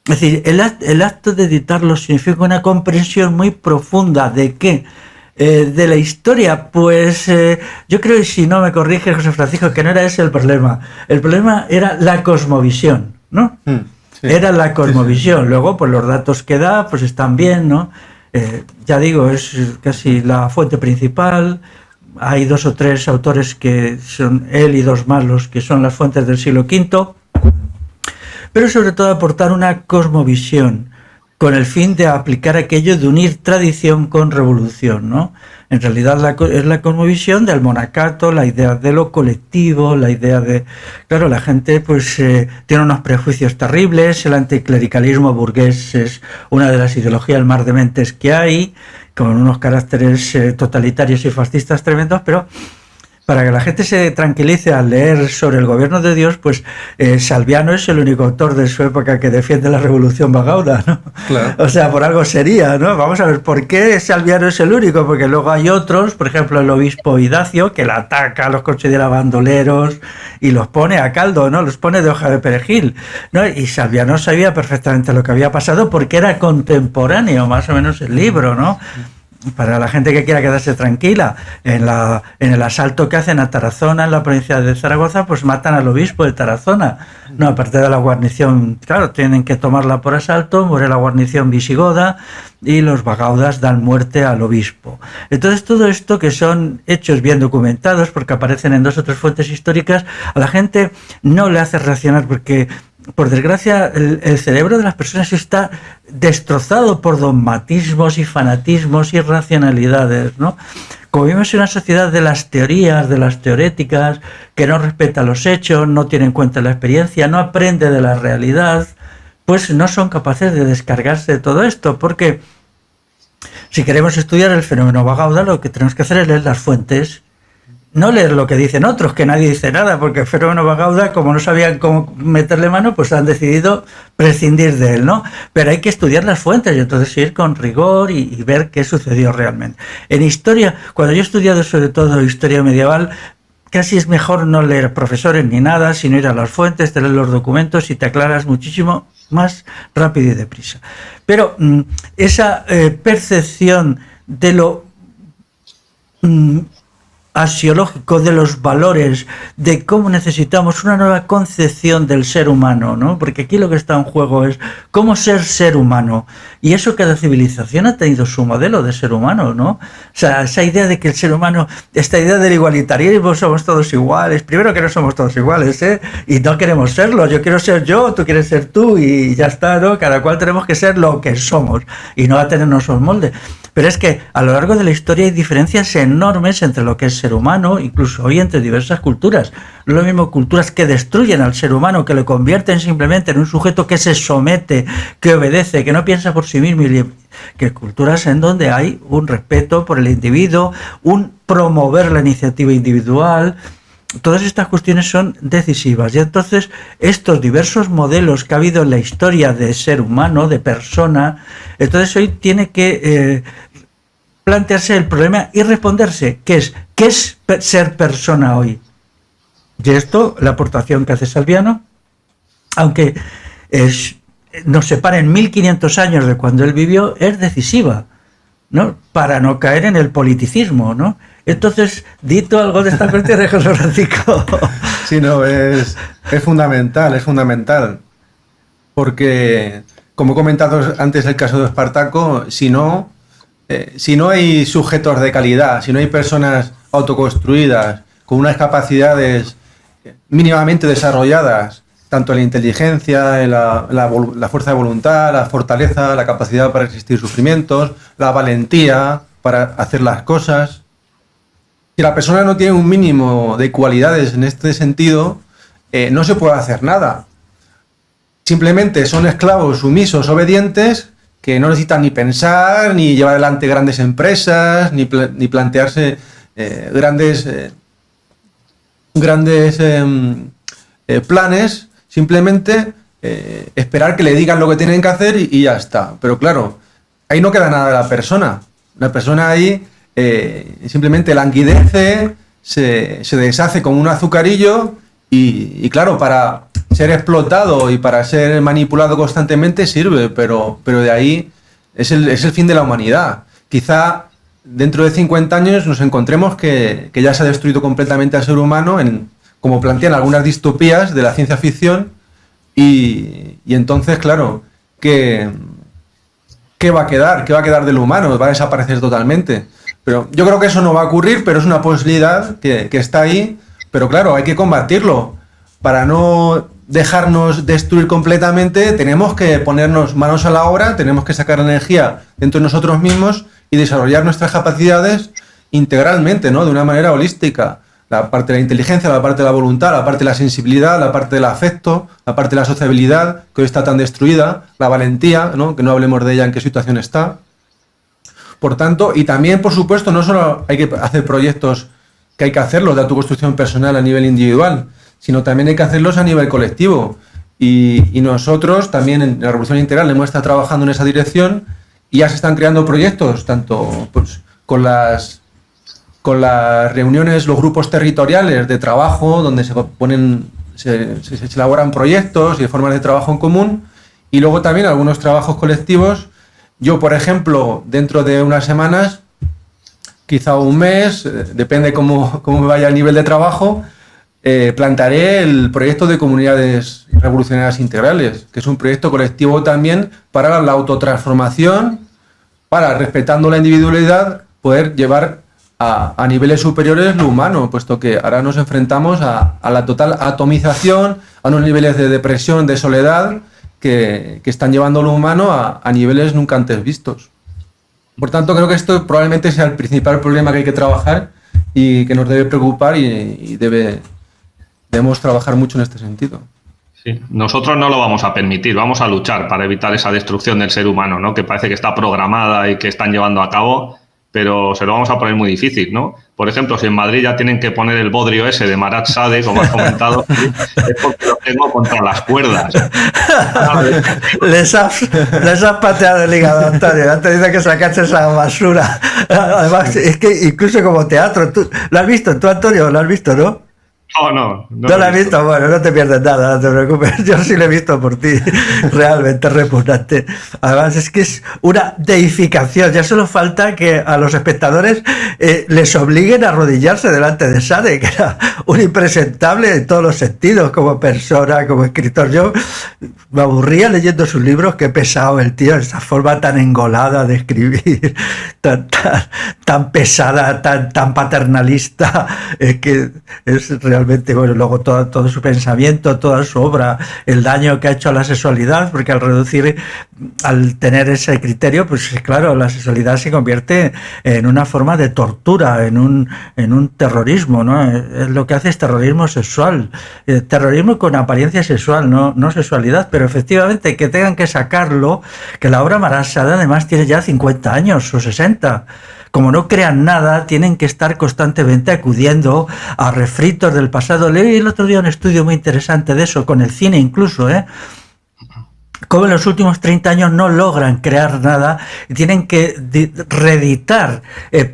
Es decir, el acto de editarlo significa una comprensión muy profunda de qué. De la historia, pues yo creo, y si no me corrige José Francisco, que no era ese el problema era la cosmovisión, ¿no? Sí, era la cosmovisión. Sí. Luego, pues los datos que da, pues están bien, ¿no? Ya digo, es casi la fuente principal. Hay 2 o 3 autores que son él y 2 más los que son las fuentes del siglo V, pero sobre todo aportar una cosmovisión con el fin de aplicar aquello de unir tradición con revolución, ¿no? En realidad es la cosmovisión del monacato, la idea de lo colectivo, la idea de... Claro, la gente pues tiene unos prejuicios terribles, el anticlericalismo burgués es una de las ideologías más dementes que hay, con unos caracteres totalitarios y fascistas tremendos, pero... Para que la gente se tranquilice al leer sobre el gobierno de Dios, pues Salviano es el único autor de su época que defiende la revolución Bagauda, ¿no? Claro. O sea, por algo sería, ¿no? Vamos a ver, ¿por qué Salviano es el único? Porque luego hay otros, por ejemplo, el obispo Idacio, que la ataca, los considera bandoleros y los pone a caldo, ¿no? Los pone de hoja de perejil, ¿no? Y Salviano sabía perfectamente lo que había pasado porque era contemporáneo, más o menos, el libro, ¿no? Para la gente que quiera quedarse tranquila, en el asalto que hacen a Tarazona, en la provincia de Zaragoza, pues matan al obispo de Tarazona. No, aparte de la guarnición, claro, tienen que tomarla por asalto, muere la guarnición visigoda y los bagaudas dan muerte al obispo. Entonces todo esto, que son hechos bien documentados, porque aparecen en 2 o 3 fuentes históricas, a la gente no le hace reaccionar porque... Por desgracia, el cerebro de las personas está destrozado por dogmatismos y fanatismos y racionalidades, ¿no? Como vivimos en una sociedad de las teorías, de las teoréticas, que no respeta los hechos, no tiene en cuenta la experiencia, no aprende de la realidad, pues no son capaces de descargarse de todo esto, porque si queremos estudiar el fenómeno Bagauda, lo que tenemos que hacer es leer las fuentes. No leer lo que dicen otros, que nadie dice nada, porque el fenómeno Bagauda, como no sabían cómo meterle mano, pues han decidido prescindir de él, ¿no? Pero hay que estudiar las fuentes y entonces ir con rigor y ver qué sucedió realmente. En historia, cuando yo he estudiado sobre todo historia medieval, casi es mejor no leer profesores ni nada, sino ir a las fuentes, te lees los documentos y te aclaras muchísimo más rápido y deprisa. Pero esa percepción de lo... axiológico de los valores, de cómo necesitamos una nueva concepción del ser humano, ¿no? Porque aquí lo que está en juego es cómo ser humano. Y eso, cada civilización ha tenido su modelo de ser humano, ¿no? O sea, esa idea de que el ser humano, esta idea del igualitarismo, somos todos iguales. Primero, que no somos todos iguales, ¿eh? Y no queremos serlo. Yo quiero ser yo, tú quieres ser tú, y ya está, ¿no? Cada cual tenemos que ser lo que somos y no atenernos a un molde. Pero es que a lo largo de la historia hay diferencias enormes entre lo que es ser humano, incluso hoy entre diversas culturas. No es lo mismo culturas que destruyen al ser humano, que lo convierten simplemente en un sujeto que se somete, que obedece, que no piensa por sí mismo, que culturas en donde hay un respeto por el individuo, un promover la iniciativa individual. Todas estas cuestiones son decisivas, y entonces estos diversos modelos que ha habido en la historia de ser humano, de persona, entonces hoy tiene que plantearse el problema y responderse ¿qué es ser persona hoy? Y esto, la aportación que hace Salviano, aunque nos separen 1500 años de cuando él vivió, es decisiva, ¿no? Para no caer en el politicismo, ¿no? Entonces, dito algo de esta cuestión de José Francisco. Sí, no, es fundamental. Porque, como he comentado antes el caso de Espartaco, si no hay sujetos de calidad, si no hay personas autoconstruidas, con unas capacidades mínimamente desarrolladas, tanto en la inteligencia, en la fuerza de voluntad, la fortaleza, la capacidad para resistir sufrimientos, la valentía para hacer las cosas. Si la persona no tiene un mínimo de cualidades en este sentido, no se puede hacer nada. Simplemente son esclavos sumisos, obedientes, que no necesitan ni pensar, ni llevar adelante grandes empresas, ni plantearse grandes planes, simplemente esperar que le digan lo que tienen que hacer y ya está. Pero claro, ahí no queda nada de la persona. La persona ahí simplemente languidece, se deshace como un azucarillo y claro, para ser explotado y para ser manipulado constantemente sirve, pero de ahí es el fin de la humanidad. Quizá dentro de 50 años nos encontremos que ya se ha destruido completamente al ser humano, como plantean algunas distopías de la ciencia ficción, y entonces, claro, ¿qué va a quedar? ¿Qué va a quedar del humano? ¿Va a desaparecer totalmente? Pero yo creo que eso no va a ocurrir, pero es una posibilidad que está ahí. Pero claro, hay que combatirlo. Para no dejarnos destruir completamente, tenemos que ponernos manos a la obra, tenemos que sacar energía dentro de nosotros mismos y desarrollar nuestras capacidades integralmente, ¿no? De una manera holística. La parte de la inteligencia, la parte de la voluntad, la parte de la sensibilidad, la parte del afecto, la parte de la sociabilidad, que hoy está tan destruida, la valentía, ¿no? Que no hablemos de ella en qué situación está. Por tanto, y también, por supuesto, no solo hay que hacer proyectos que hay que hacerlos de autoconstrucción personal a nivel individual, sino también hay que hacerlos a nivel colectivo. Y nosotros también en la Revolución Integral hemos estado trabajando en esa dirección y ya se están creando proyectos, tanto pues, con las reuniones, los grupos territoriales de trabajo, donde se elaboran proyectos y formas de trabajo en común, y luego también algunos trabajos colectivos. Yo, por ejemplo, dentro de unas semanas, quizá un mes, depende cómo me vaya el nivel de trabajo, plantaré el proyecto de comunidades revolucionarias integrales, que es un proyecto colectivo también para la autotransformación, para, respetando la individualidad, poder llevar a niveles superiores lo humano, puesto que ahora nos enfrentamos a la total atomización, a unos niveles de depresión, de soledad, que están llevando lo humano a niveles nunca antes vistos. Por tanto, creo que esto probablemente sea el principal problema que hay que trabajar y que nos debe preocupar y debemos trabajar mucho en este sentido. Sí, nosotros no lo vamos a permitir, vamos a luchar para evitar esa destrucción del ser humano, ¿no? Que parece que está programada y que están llevando a cabo, pero se lo vamos a poner muy difícil, ¿no? Por ejemplo, si en Madrid ya tienen que poner el bodrio ese de Marat Sade, como has comentado, es porque lo tengo contra las cuerdas. Les has pateado el hígado, Antonio. Antes dice que sacaste esa basura. Además, es que incluso como teatro, ¿tú lo has visto? ¿Tú, Antonio, lo has visto, no? No la he visto, bueno, no te pierdes nada, no te preocupes. Yo sí lo he visto por ti, realmente repugnante. Además, es que es una deificación. Ya solo falta que a los espectadores les obliguen a arrodillarse delante de Sade, que era un impresentable en todos los sentidos, como persona, como escritor. Yo me aburría leyendo sus libros, qué pesado el tío, esa forma tan engolada de escribir, tan pesada, tan paternalista, que es realmente, bueno, luego todo su pensamiento, toda su obra, el daño que ha hecho a la sexualidad, porque al tener ese criterio, pues claro, la sexualidad se convierte en una forma de tortura, en un terrorismo, ¿no? Lo que hace es terrorismo sexual, terrorismo con apariencia sexual, no sexualidad, pero efectivamente que tengan que sacarlo, que la obra Marasada además tiene ya 50 años o 60. Como no crean nada, tienen que estar constantemente acudiendo a refritos del pasado. Leí el otro día un estudio muy interesante de eso, con el cine incluso, como en los últimos 30 años no logran crear nada y tienen que reeditar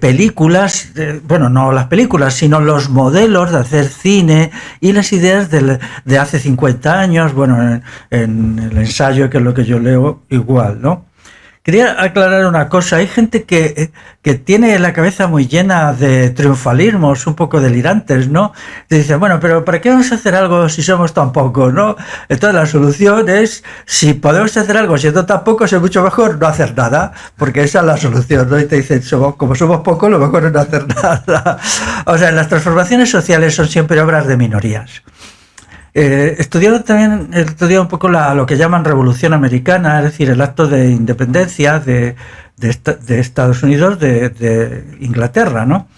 películas, bueno, no las películas, sino los modelos de hacer cine y las ideas de hace 50 años, bueno, en el ensayo, que es lo que yo leo, igual, ¿no? Quería aclarar una cosa. Hay gente que tiene la cabeza muy llena de triunfalismos un poco delirantes, ¿no? Te dicen, bueno, pero ¿para qué vamos a hacer algo si somos tan pocos, no? Entonces la solución es, si podemos hacer algo siendo tan pocos, es mucho mejor no hacer nada, porque esa es la solución, ¿no? Y te dicen, como somos pocos, lo mejor es no hacer nada. O sea, las transformaciones sociales son siempre obras de minorías. Estudiado un poco lo que llaman Revolución Americana, es decir, el acto de independencia de Estados Unidos, de Inglaterra, ¿no?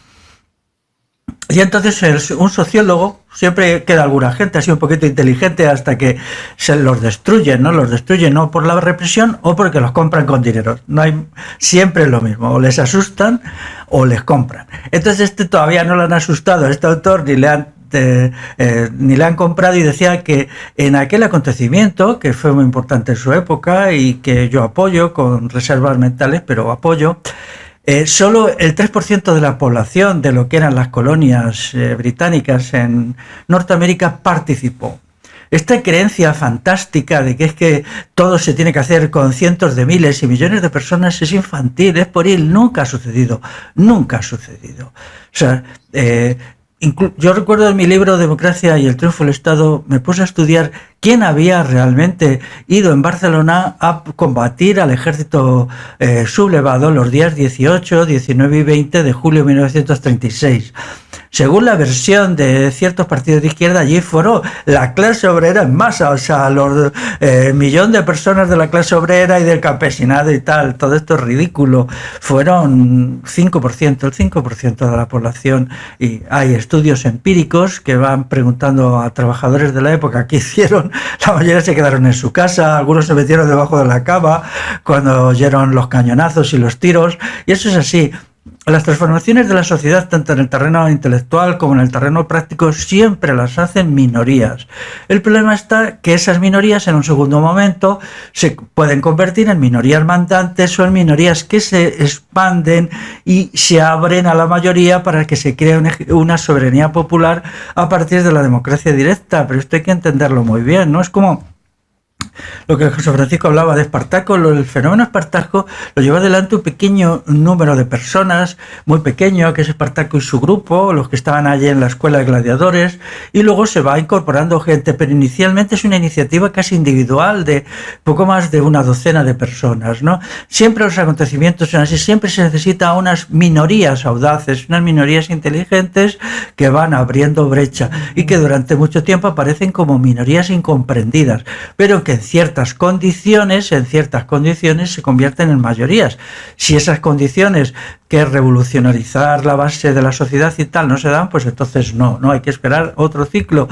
Y entonces un sociólogo, siempre queda alguna gente así un poquito inteligente hasta que se los destruyen, ¿no? Los destruyen no por la represión o porque los compran con dinero. No hay, siempre es lo mismo, o les asustan o les compran. Entonces todavía no lo han asustado a este autor ni le han comprado, y decía que en aquel acontecimiento, que fue muy importante en su época y que yo apoyo con reservas mentales, pero apoyo, solo el 3% de la población de lo que eran las colonias británicas en Norteamérica participó. Esta creencia fantástica de que es que todo se tiene que hacer con cientos de miles y millones de personas es infantil, es pueril, nunca ha sucedido. O sea, yo recuerdo en mi libro Democracia y el triunfo del Estado, me puse a estudiar quién había realmente ido en Barcelona a combatir al ejército sublevado los días 18, 19 y 20 de julio de 1936. Según la versión de ciertos partidos de izquierda, allí fueron la clase obrera en masa, o sea, los millón de personas de la clase obrera y del campesinado y tal. Todo esto es ridículo. Fueron 5%, el 5% de la población, y hay estudios empíricos que van preguntando a trabajadores de la época qué hicieron. La mayoría se quedaron en su casa, algunos se metieron debajo de la cama cuando oyeron los cañonazos y los tiros, y eso es así. Las transformaciones de la sociedad, tanto en el terreno intelectual como en el terreno práctico, siempre las hacen minorías. El problema está que esas minorías en un segundo momento se pueden convertir en minorías mandantes o en minorías que se expanden y se abren a la mayoría para que se cree una soberanía popular a partir de la democracia directa. Pero esto hay que entenderlo muy bien, ¿no? Es como lo que José Francisco hablaba de Espartaco. El fenómeno Espartaco lo lleva adelante un pequeño número de personas, muy pequeño, que es Espartaco y su grupo, los que estaban allí en la escuela de gladiadores, y luego se va incorporando gente, pero inicialmente es una iniciativa casi individual de poco más de una docena de personas, ¿no? Siempre los acontecimientos son así, siempre se necesita unas minorías audaces, unas minorías inteligentes que van abriendo brecha y que durante mucho tiempo aparecen como minorías incomprendidas, pero que en ciertas condiciones se convierten en mayorías. Si esas condiciones, que es revolucionarizar la base de la sociedad y tal, no se dan, pues entonces no hay que esperar otro ciclo.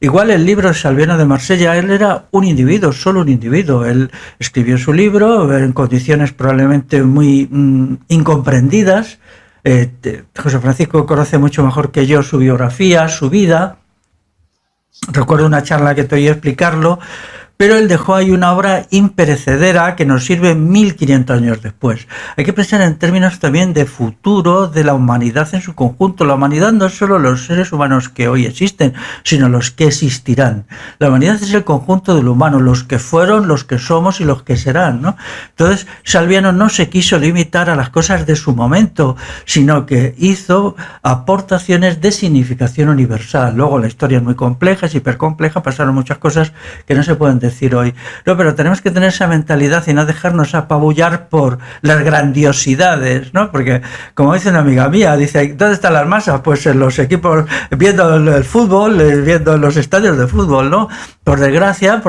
Igual el libro Salviano de Marsella, él era un individuo, solo un individuo. Él escribió su libro en condiciones probablemente muy incomprendidas. José Francisco conoce mucho mejor que yo su biografía, su vida. Recuerdo una charla que te oí explicarlo, pero él dejó ahí una obra imperecedera que nos sirve 1500 años después. Hay que pensar en términos también de futuro de la humanidad en su conjunto. La humanidad no es solo los seres humanos que hoy existen, sino los que existirán. La humanidad es el conjunto de lo humano, los que fueron, los que somos y los que serán, ¿no? Entonces, Salviano no se quiso limitar a las cosas de su momento, sino que hizo aportaciones de significación universal. Luego la historia es muy compleja, es hipercompleja, pasaron muchas cosas que no se pueden decir hoy. No, pero tenemos que tener esa mentalidad y no dejarnos apabullar por las grandiosidades, ¿no? Porque, como dice una amiga mía, dice, ¿dónde están las masas? Pues en los equipos, viendo el fútbol, viendo los estadios de fútbol, ¿no? Por desgracia,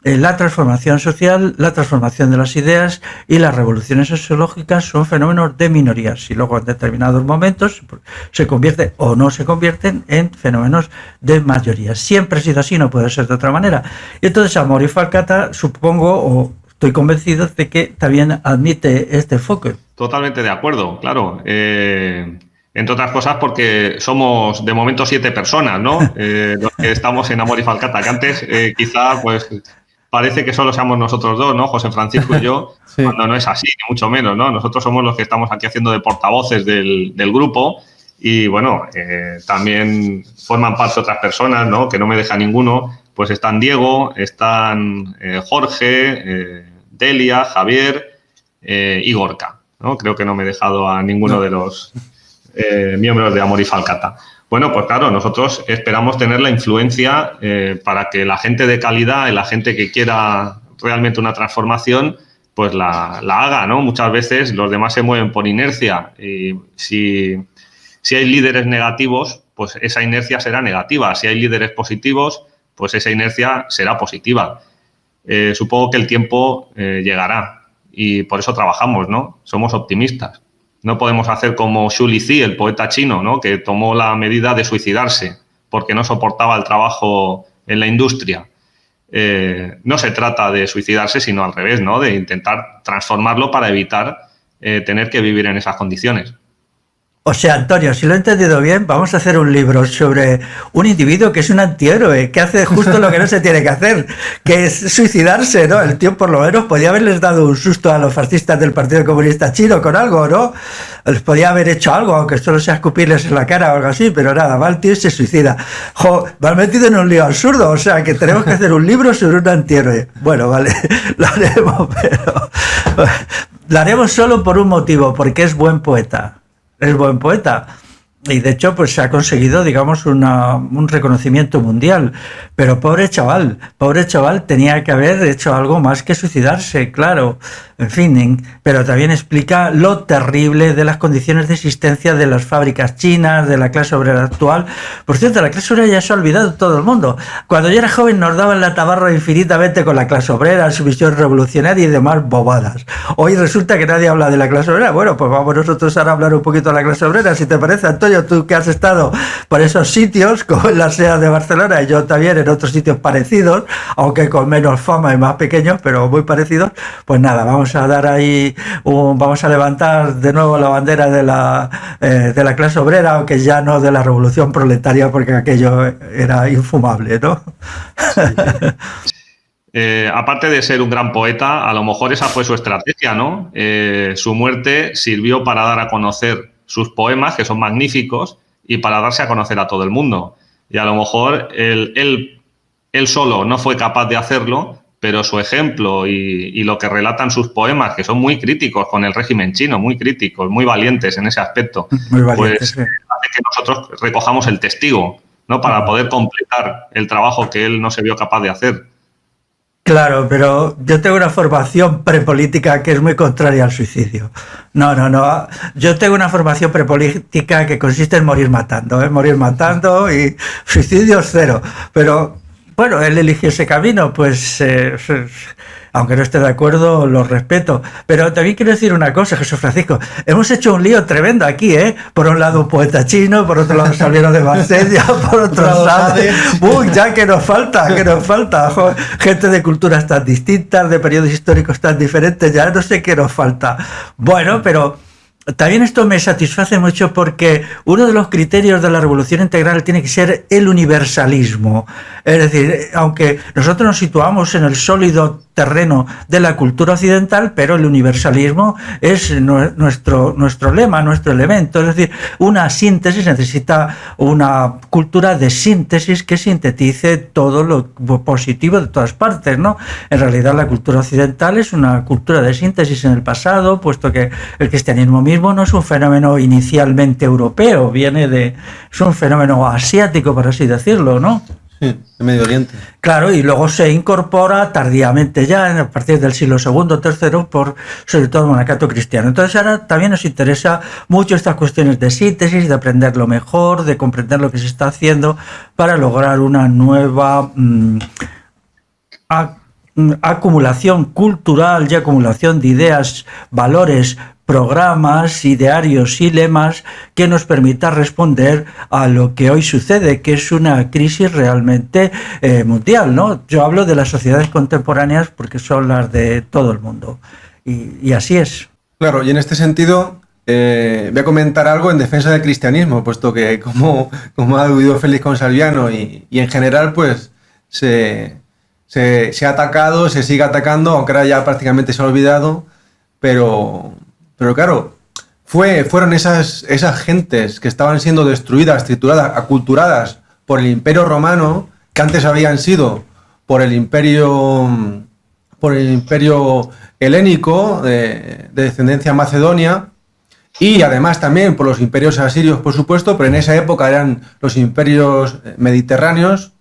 la transformación social, la transformación de las ideas y las revoluciones sociológicas son fenómenos de minorías y luego en determinados momentos se convierten o no se convierten en fenómenos de mayorías. Siempre ha sido así, no puede ser de otra manera. Y entonces Amor y Falcata, supongo, o estoy convencido de que también admite este enfoque. Totalmente de acuerdo, claro. Entre otras cosas porque somos de momento 7 personas, ¿no? Los que estamos en Amor y Falcata, que antes quizá pues parece que solo seamos nosotros dos, ¿no? José Francisco y yo, sí. Cuando no es así, ni mucho menos, ¿no? Nosotros somos los que estamos aquí haciendo de portavoces del grupo y, bueno, también forman parte otras personas, ¿no? Que no me deja ninguno. Pues están Diego, están Jorge, Delia, Javier y Gorka, ¿no? Creo que no me he dejado a ninguno de los miembros de Amor y Falcata. Bueno, pues claro, nosotros esperamos tener la influencia para que la gente de calidad y la gente que quiera realmente una transformación, pues la haga, ¿no? Muchas veces los demás se mueven por inercia y si hay líderes negativos, pues esa inercia será negativa. Si hay líderes positivos, pues esa inercia será positiva. Supongo que el tiempo llegará y por eso trabajamos, ¿no? Somos optimistas. No podemos hacer como Xu Lizhi, el poeta chino, ¿no? Que tomó la medida de suicidarse porque no soportaba el trabajo en la industria. No se trata de suicidarse, sino al revés, ¿no? De intentar transformarlo para evitar tener que vivir en esas condiciones. O sea, Antonio, si lo he entendido bien, vamos a hacer un libro sobre un individuo que es un antihéroe, que hace justo lo que no se tiene que hacer, que es suicidarse, ¿no? El tío por lo menos podía haberles dado un susto a los fascistas del Partido Comunista Chino con algo, ¿no? Les podía haber hecho algo, aunque solo sea escupirles en la cara o algo así, pero nada, va el tío y se suicida. Jo, me han metido en un lío absurdo, o sea, que tenemos que hacer un libro sobre un antihéroe. Bueno, vale, lo haremos, pero lo haremos solo por un motivo, porque es buen poeta. Es buen poeta y de hecho pues se ha conseguido, digamos, un reconocimiento mundial, pero pobre chaval tenía que haber hecho algo más que suicidarse, claro, en fin, pero también explica lo terrible de las condiciones de existencia de las fábricas chinas, de la clase obrera actual. Por cierto, la clase obrera ya se ha olvidado todo el mundo. Cuando yo era joven nos daban la tabarra infinitamente con la clase obrera, su visión revolucionaria y demás bobadas. Hoy resulta que nadie habla de la clase obrera. Bueno, pues vamos nosotros ahora a hablar un poquito de la clase obrera, si te parece, Antonio, tú que has estado por esos sitios, como en la SEA de Barcelona, y yo también en otros sitios parecidos, aunque con menos fama y más pequeños, pero muy parecidos. Pues nada, vamos a dar ahí, vamos a levantar de nuevo la bandera de la clase obrera, aunque ya no de la revolución proletaria, porque aquello era infumable, ¿no? Aparte de ser un gran poeta, a lo mejor esa fue su estrategia, ¿no? Su muerte sirvió para dar a conocer sus poemas, que son magníficos, y para darse a conocer a todo el mundo. Y a lo mejor él solo no fue capaz de hacerlo, pero su ejemplo y lo que relatan sus poemas, que son muy críticos con el régimen chino, muy críticos, muy valientes en ese aspecto, muy valientes, pues hace que nosotros recojamos el testigo, ¿no? Para poder completar el trabajo que él no se vio capaz de hacer. Claro, pero yo tengo una formación prepolítica que es muy contraria al suicidio. No. Yo tengo una formación prepolítica que consiste en morir matando y suicidio cero. Pero bueno, él eligió ese camino, pues aunque no esté de acuerdo, lo respeto. Pero también quiero decir una cosa, Jesús Francisco. Hemos hecho un lío tremendo aquí, ¿eh? Por un lado un poeta chino, por otro lado Salviano de Marsella, por otro lado... Uy, ya que nos falta. Joder, gente de culturas tan distintas, de periodos históricos tan diferentes, ya no sé qué nos falta. Bueno, pero también esto me satisface mucho porque uno de los criterios de la revolución integral tiene que ser el universalismo. Es decir, aunque nosotros nos situamos en el sólido terreno de la cultura occidental, pero el universalismo es nuestro lema, nuestro elemento. Es decir, una síntesis necesita una cultura de síntesis que sintetice todo lo positivo de todas partes, ¿no? En realidad la cultura occidental es una cultura de síntesis en el pasado, puesto que el cristianismo mismo no es un fenómeno inicialmente europeo, es un fenómeno asiático, por así decirlo, ¿no? Sí, de Medio Oriente. Claro, y luego se incorpora tardíamente ya, a partir del siglo II o III, por sobre todo el monacato cristiano. Entonces ahora también nos interesa mucho estas cuestiones de síntesis, de aprenderlo mejor, de comprender lo que se está haciendo para lograr una nueva acumulación cultural y acumulación de ideas, valores, programas, idearios y lemas que nos permita responder a lo que hoy sucede, que es una crisis realmente mundial, ¿no? Yo hablo de las sociedades contemporáneas porque son las de todo el mundo. Y así es. Claro, y en este sentido voy a comentar algo en defensa del cristianismo, puesto que como ha aludido Félix Consalviano y en general pues se ha atacado, se sigue atacando, aunque ahora ya prácticamente se ha olvidado, pero claro, fueron esas gentes que estaban siendo destruidas, trituradas, aculturadas por el Imperio Romano, que antes habían sido por el Imperio helénico de descendencia macedonia, y además también por los imperios asirios, por supuesto, pero en esa época eran los imperios mediterráneos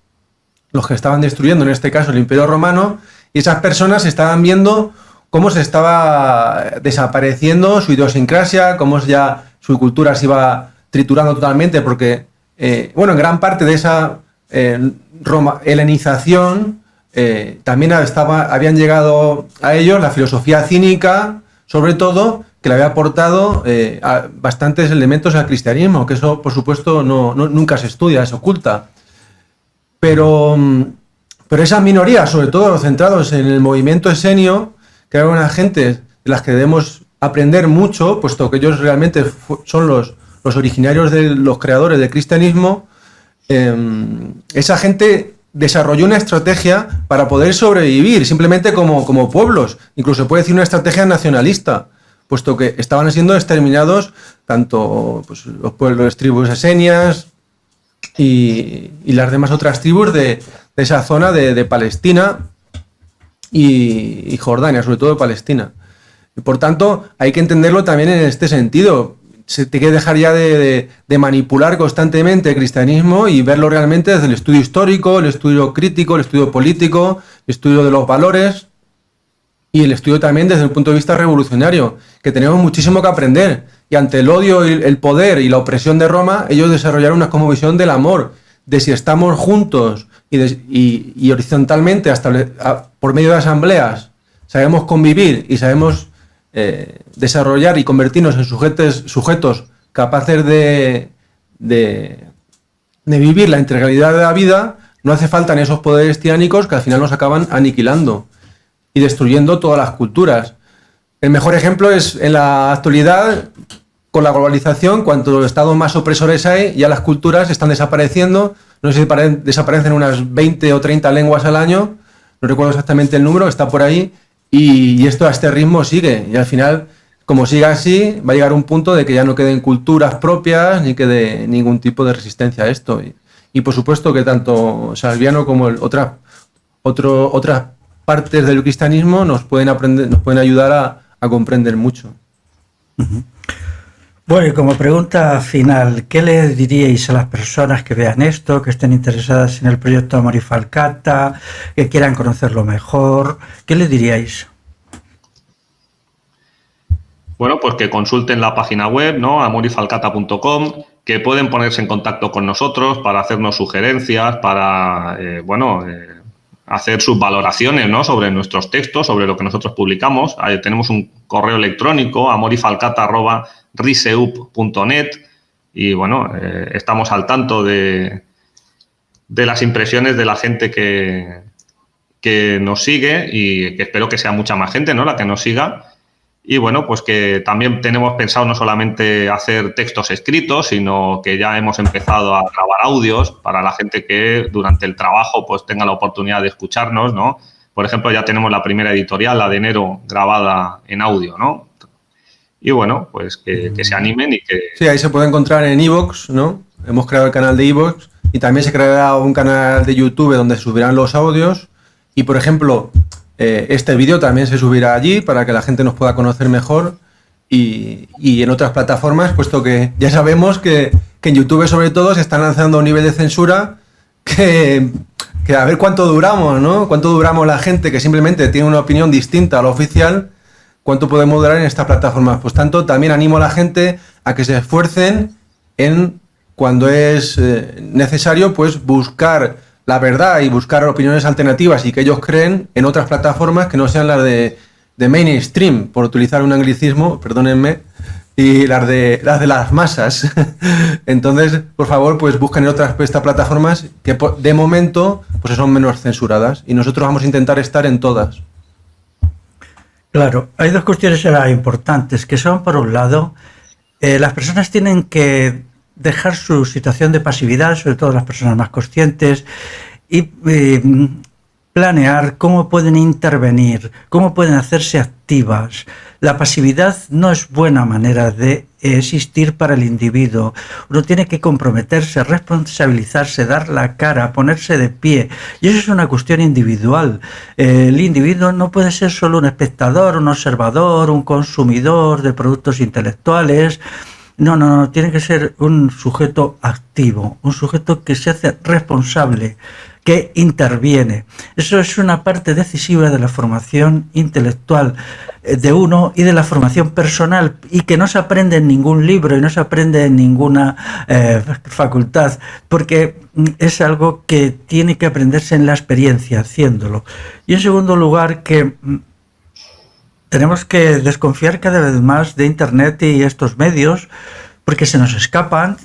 los que estaban destruyendo, en este caso el Imperio Romano, y esas personas estaban viendo cómo se estaba desapareciendo su idiosincrasia, cómo ya su cultura se iba triturando totalmente, porque, en gran parte de esa helenización también habían llegado a ellos la filosofía cínica, sobre todo, que le había aportado bastantes elementos al cristianismo, que eso, por supuesto, nunca se estudia, se oculta. Pero esas minorías, sobre todo centrados en el movimiento esenio, que eran unas gentes de las que debemos aprender mucho, puesto que ellos realmente son los originarios de los creadores del cristianismo, esa gente desarrolló una estrategia para poder sobrevivir, simplemente como pueblos, incluso se puede decir una estrategia nacionalista, puesto que estaban siendo exterminados tanto pues, los pueblos, las tribus esenias y las demás otras tribus de esa zona de Palestina y Jordania, sobre todo Palestina. Y por tanto, hay que entenderlo también en este sentido. Se tiene que dejar ya de manipular constantemente el cristianismo y verlo realmente desde el estudio histórico, el estudio crítico, el estudio político, el estudio de los valores y el estudio también desde el punto de vista revolucionario, que tenemos muchísimo que aprender. Y ante el odio, el poder y la opresión de Roma, ellos desarrollaron una cosmovisión del amor, de si estamos juntos y horizontalmente por medio de asambleas sabemos convivir y sabemos desarrollar y convertirnos en sujetos capaces de vivir la integralidad de la vida, no hace falta ni esos poderes tiránicos que al final nos acaban aniquilando y destruyendo todas las culturas. El mejor ejemplo es en la actualidad, con la globalización, cuanto estados más opresores hay, ya las culturas están desapareciendo. No sé si desaparecen unas 20 o 30 lenguas al año, no recuerdo exactamente el número, está por ahí, y esto a este ritmo sigue. Y al final, como siga así, va a llegar un punto de que ya no queden culturas propias, ni quede ningún tipo de resistencia a esto. Y por supuesto que tanto Salviano como otras partes del cristianismo nos pueden ayudar a comprender mucho. Uh-huh. Bueno, y como pregunta final, ¿qué le diríais a las personas que vean esto, que estén interesadas en el proyecto Amor y Falcata, que quieran conocerlo mejor? ¿Qué les diríais? Bueno, pues que consulten la página web, ¿no? amorifalcata.com, que pueden ponerse en contacto con nosotros para hacernos sugerencias, para, hacer sus valoraciones, ¿no? Sobre nuestros textos, sobre lo que nosotros publicamos. Ahí tenemos un correo electrónico, amorifalcata@riseup.net, y bueno, estamos al tanto de las impresiones de la gente que nos sigue, y que espero que sea mucha más gente, ¿no? La que nos siga. Y bueno, pues que también tenemos pensado no solamente hacer textos escritos, sino que ya hemos empezado a grabar audios para la gente que durante el trabajo pues tenga la oportunidad de escucharnos, ¿no? Por ejemplo, ya tenemos la primera editorial, la de enero, grabada en audio, ¿no? Y bueno, pues que se animen y que... Sí, ahí se puede encontrar en iVoox, ¿no? Hemos creado el canal de iVoox y también se creará un canal de YouTube donde se subirán los audios y, por ejemplo, este vídeo también se subirá allí para que la gente nos pueda conocer mejor y en otras plataformas, puesto que ya sabemos que en YouTube sobre todo se están lanzando a un nivel de censura que a ver cuánto duramos, ¿no? Cuánto duramos la gente que simplemente tiene una opinión distinta a la oficial. ¿Cuánto podemos durar en estas plataformas? Pues tanto, también animo a la gente a que se esfuercen en, cuando es necesario, pues buscar la verdad y buscar opiniones alternativas y que ellos creen en otras plataformas que no sean las de mainstream, por utilizar un anglicismo, perdónenme, y las de las masas. Entonces, por favor, pues busquen en otras plataformas que de momento pues son menos censuradas y nosotros vamos a intentar estar en todas. Claro, hay dos cuestiones importantes, que son, por un lado, las personas tienen que dejar su situación de pasividad, sobre todo las personas más conscientes, y planear cómo pueden intervenir, cómo pueden hacerse activas. La pasividad no es buena manera de existir para el individuo. Uno tiene que comprometerse, responsabilizarse, dar la cara, ponerse de pie. Y eso es una cuestión individual. El individuo no puede ser solo un espectador, un observador, un consumidor de productos intelectuales. No, tiene que ser un sujeto activo, un sujeto que se hace responsable, que interviene. Eso es una parte decisiva de la formación intelectual de uno y de la formación personal, y que no se aprende en ningún libro y no se aprende en ninguna facultad, porque es algo que tiene que aprenderse en la experiencia, haciéndolo. Y en segundo lugar, que tenemos que desconfiar cada vez más de Internet y estos medios, porque se nos escapan,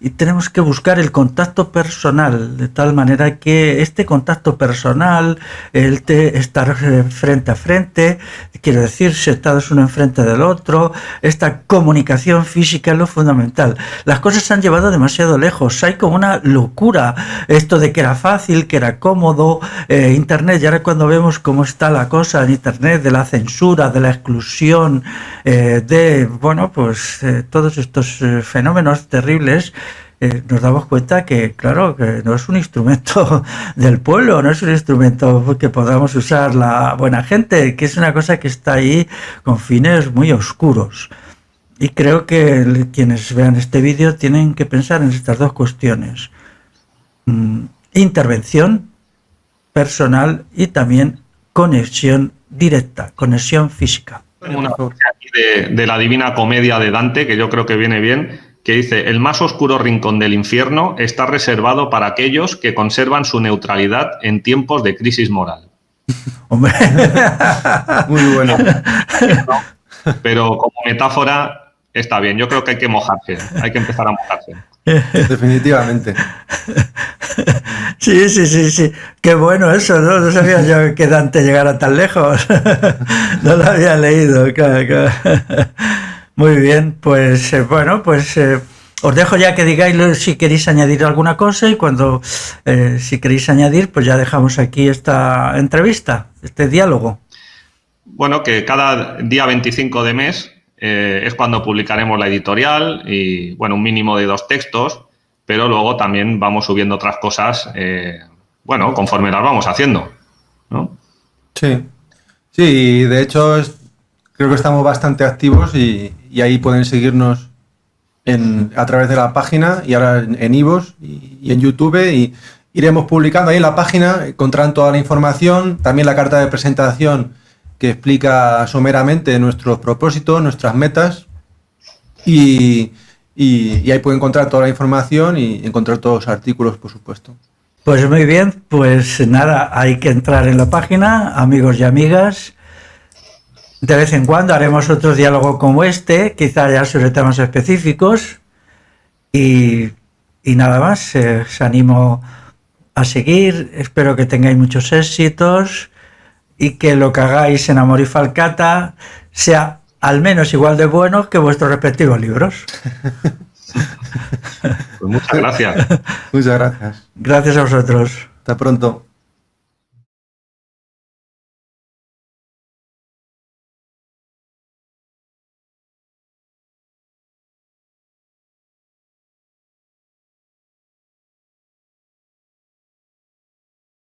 y tenemos que buscar el contacto personal, de tal manera que este contacto personal, estar frente a frente, quiero decir, sentados uno enfrente del otro, esta comunicación física es lo fundamental. Las cosas se han llevado demasiado lejos, hay como una locura, esto de que era fácil, que era cómodo, Internet, y ahora cuando vemos cómo está la cosa en Internet, de la censura, de la exclusión, todos estos fenómenos terribles, nos damos cuenta que, claro, que no es un instrumento del pueblo, no es un instrumento que podamos usar la buena gente, que es una cosa que está ahí con fines muy oscuros. Y creo que quienes vean este vídeo tienen que pensar en estas dos cuestiones. Intervención personal y también conexión directa, conexión física. Una frase aquí de la Divina Comedia de Dante, que yo creo que viene bien, que dice: el más oscuro rincón del infierno está reservado para aquellos que conservan su neutralidad en tiempos de crisis moral. Hombre. Muy bueno. Pero como metáfora está bien. Yo creo que hay que mojarse, hay que empezar a mojarse. Definitivamente. Sí. Qué bueno eso, ¿no? No sabía yo que Dante llegara tan lejos. No lo había leído, claro. Muy bien, pues os dejo ya que digáis si queréis añadir alguna cosa, y cuando si queréis añadir, pues ya dejamos aquí esta entrevista, este diálogo. Bueno, que cada día 25 de mes es cuando publicaremos la editorial y, bueno, un mínimo de 2 textos, pero luego también vamos subiendo otras cosas, conforme las vamos haciendo, ¿no? Sí, de hecho creo que estamos bastante activos y ahí pueden seguirnos a través de la página, y ahora en iVoox y en YouTube, y iremos publicando ahí en la página, encontrarán toda la información, también la carta de presentación que explica someramente nuestros propósitos, nuestras metas, y ahí pueden encontrar toda la información y encontrar todos los artículos, por supuesto. Pues muy bien, pues nada, hay que entrar en la página, amigos y amigas. De vez en cuando haremos otro diálogo como este, quizá ya sobre temas específicos, y nada más, os animo a seguir, espero que tengáis muchos éxitos y que lo que hagáis en Amor y Falcata sea al menos igual de buenos que vuestros respectivos libros. Pues muchas gracias. Muchas gracias. Gracias a vosotros. Hasta pronto.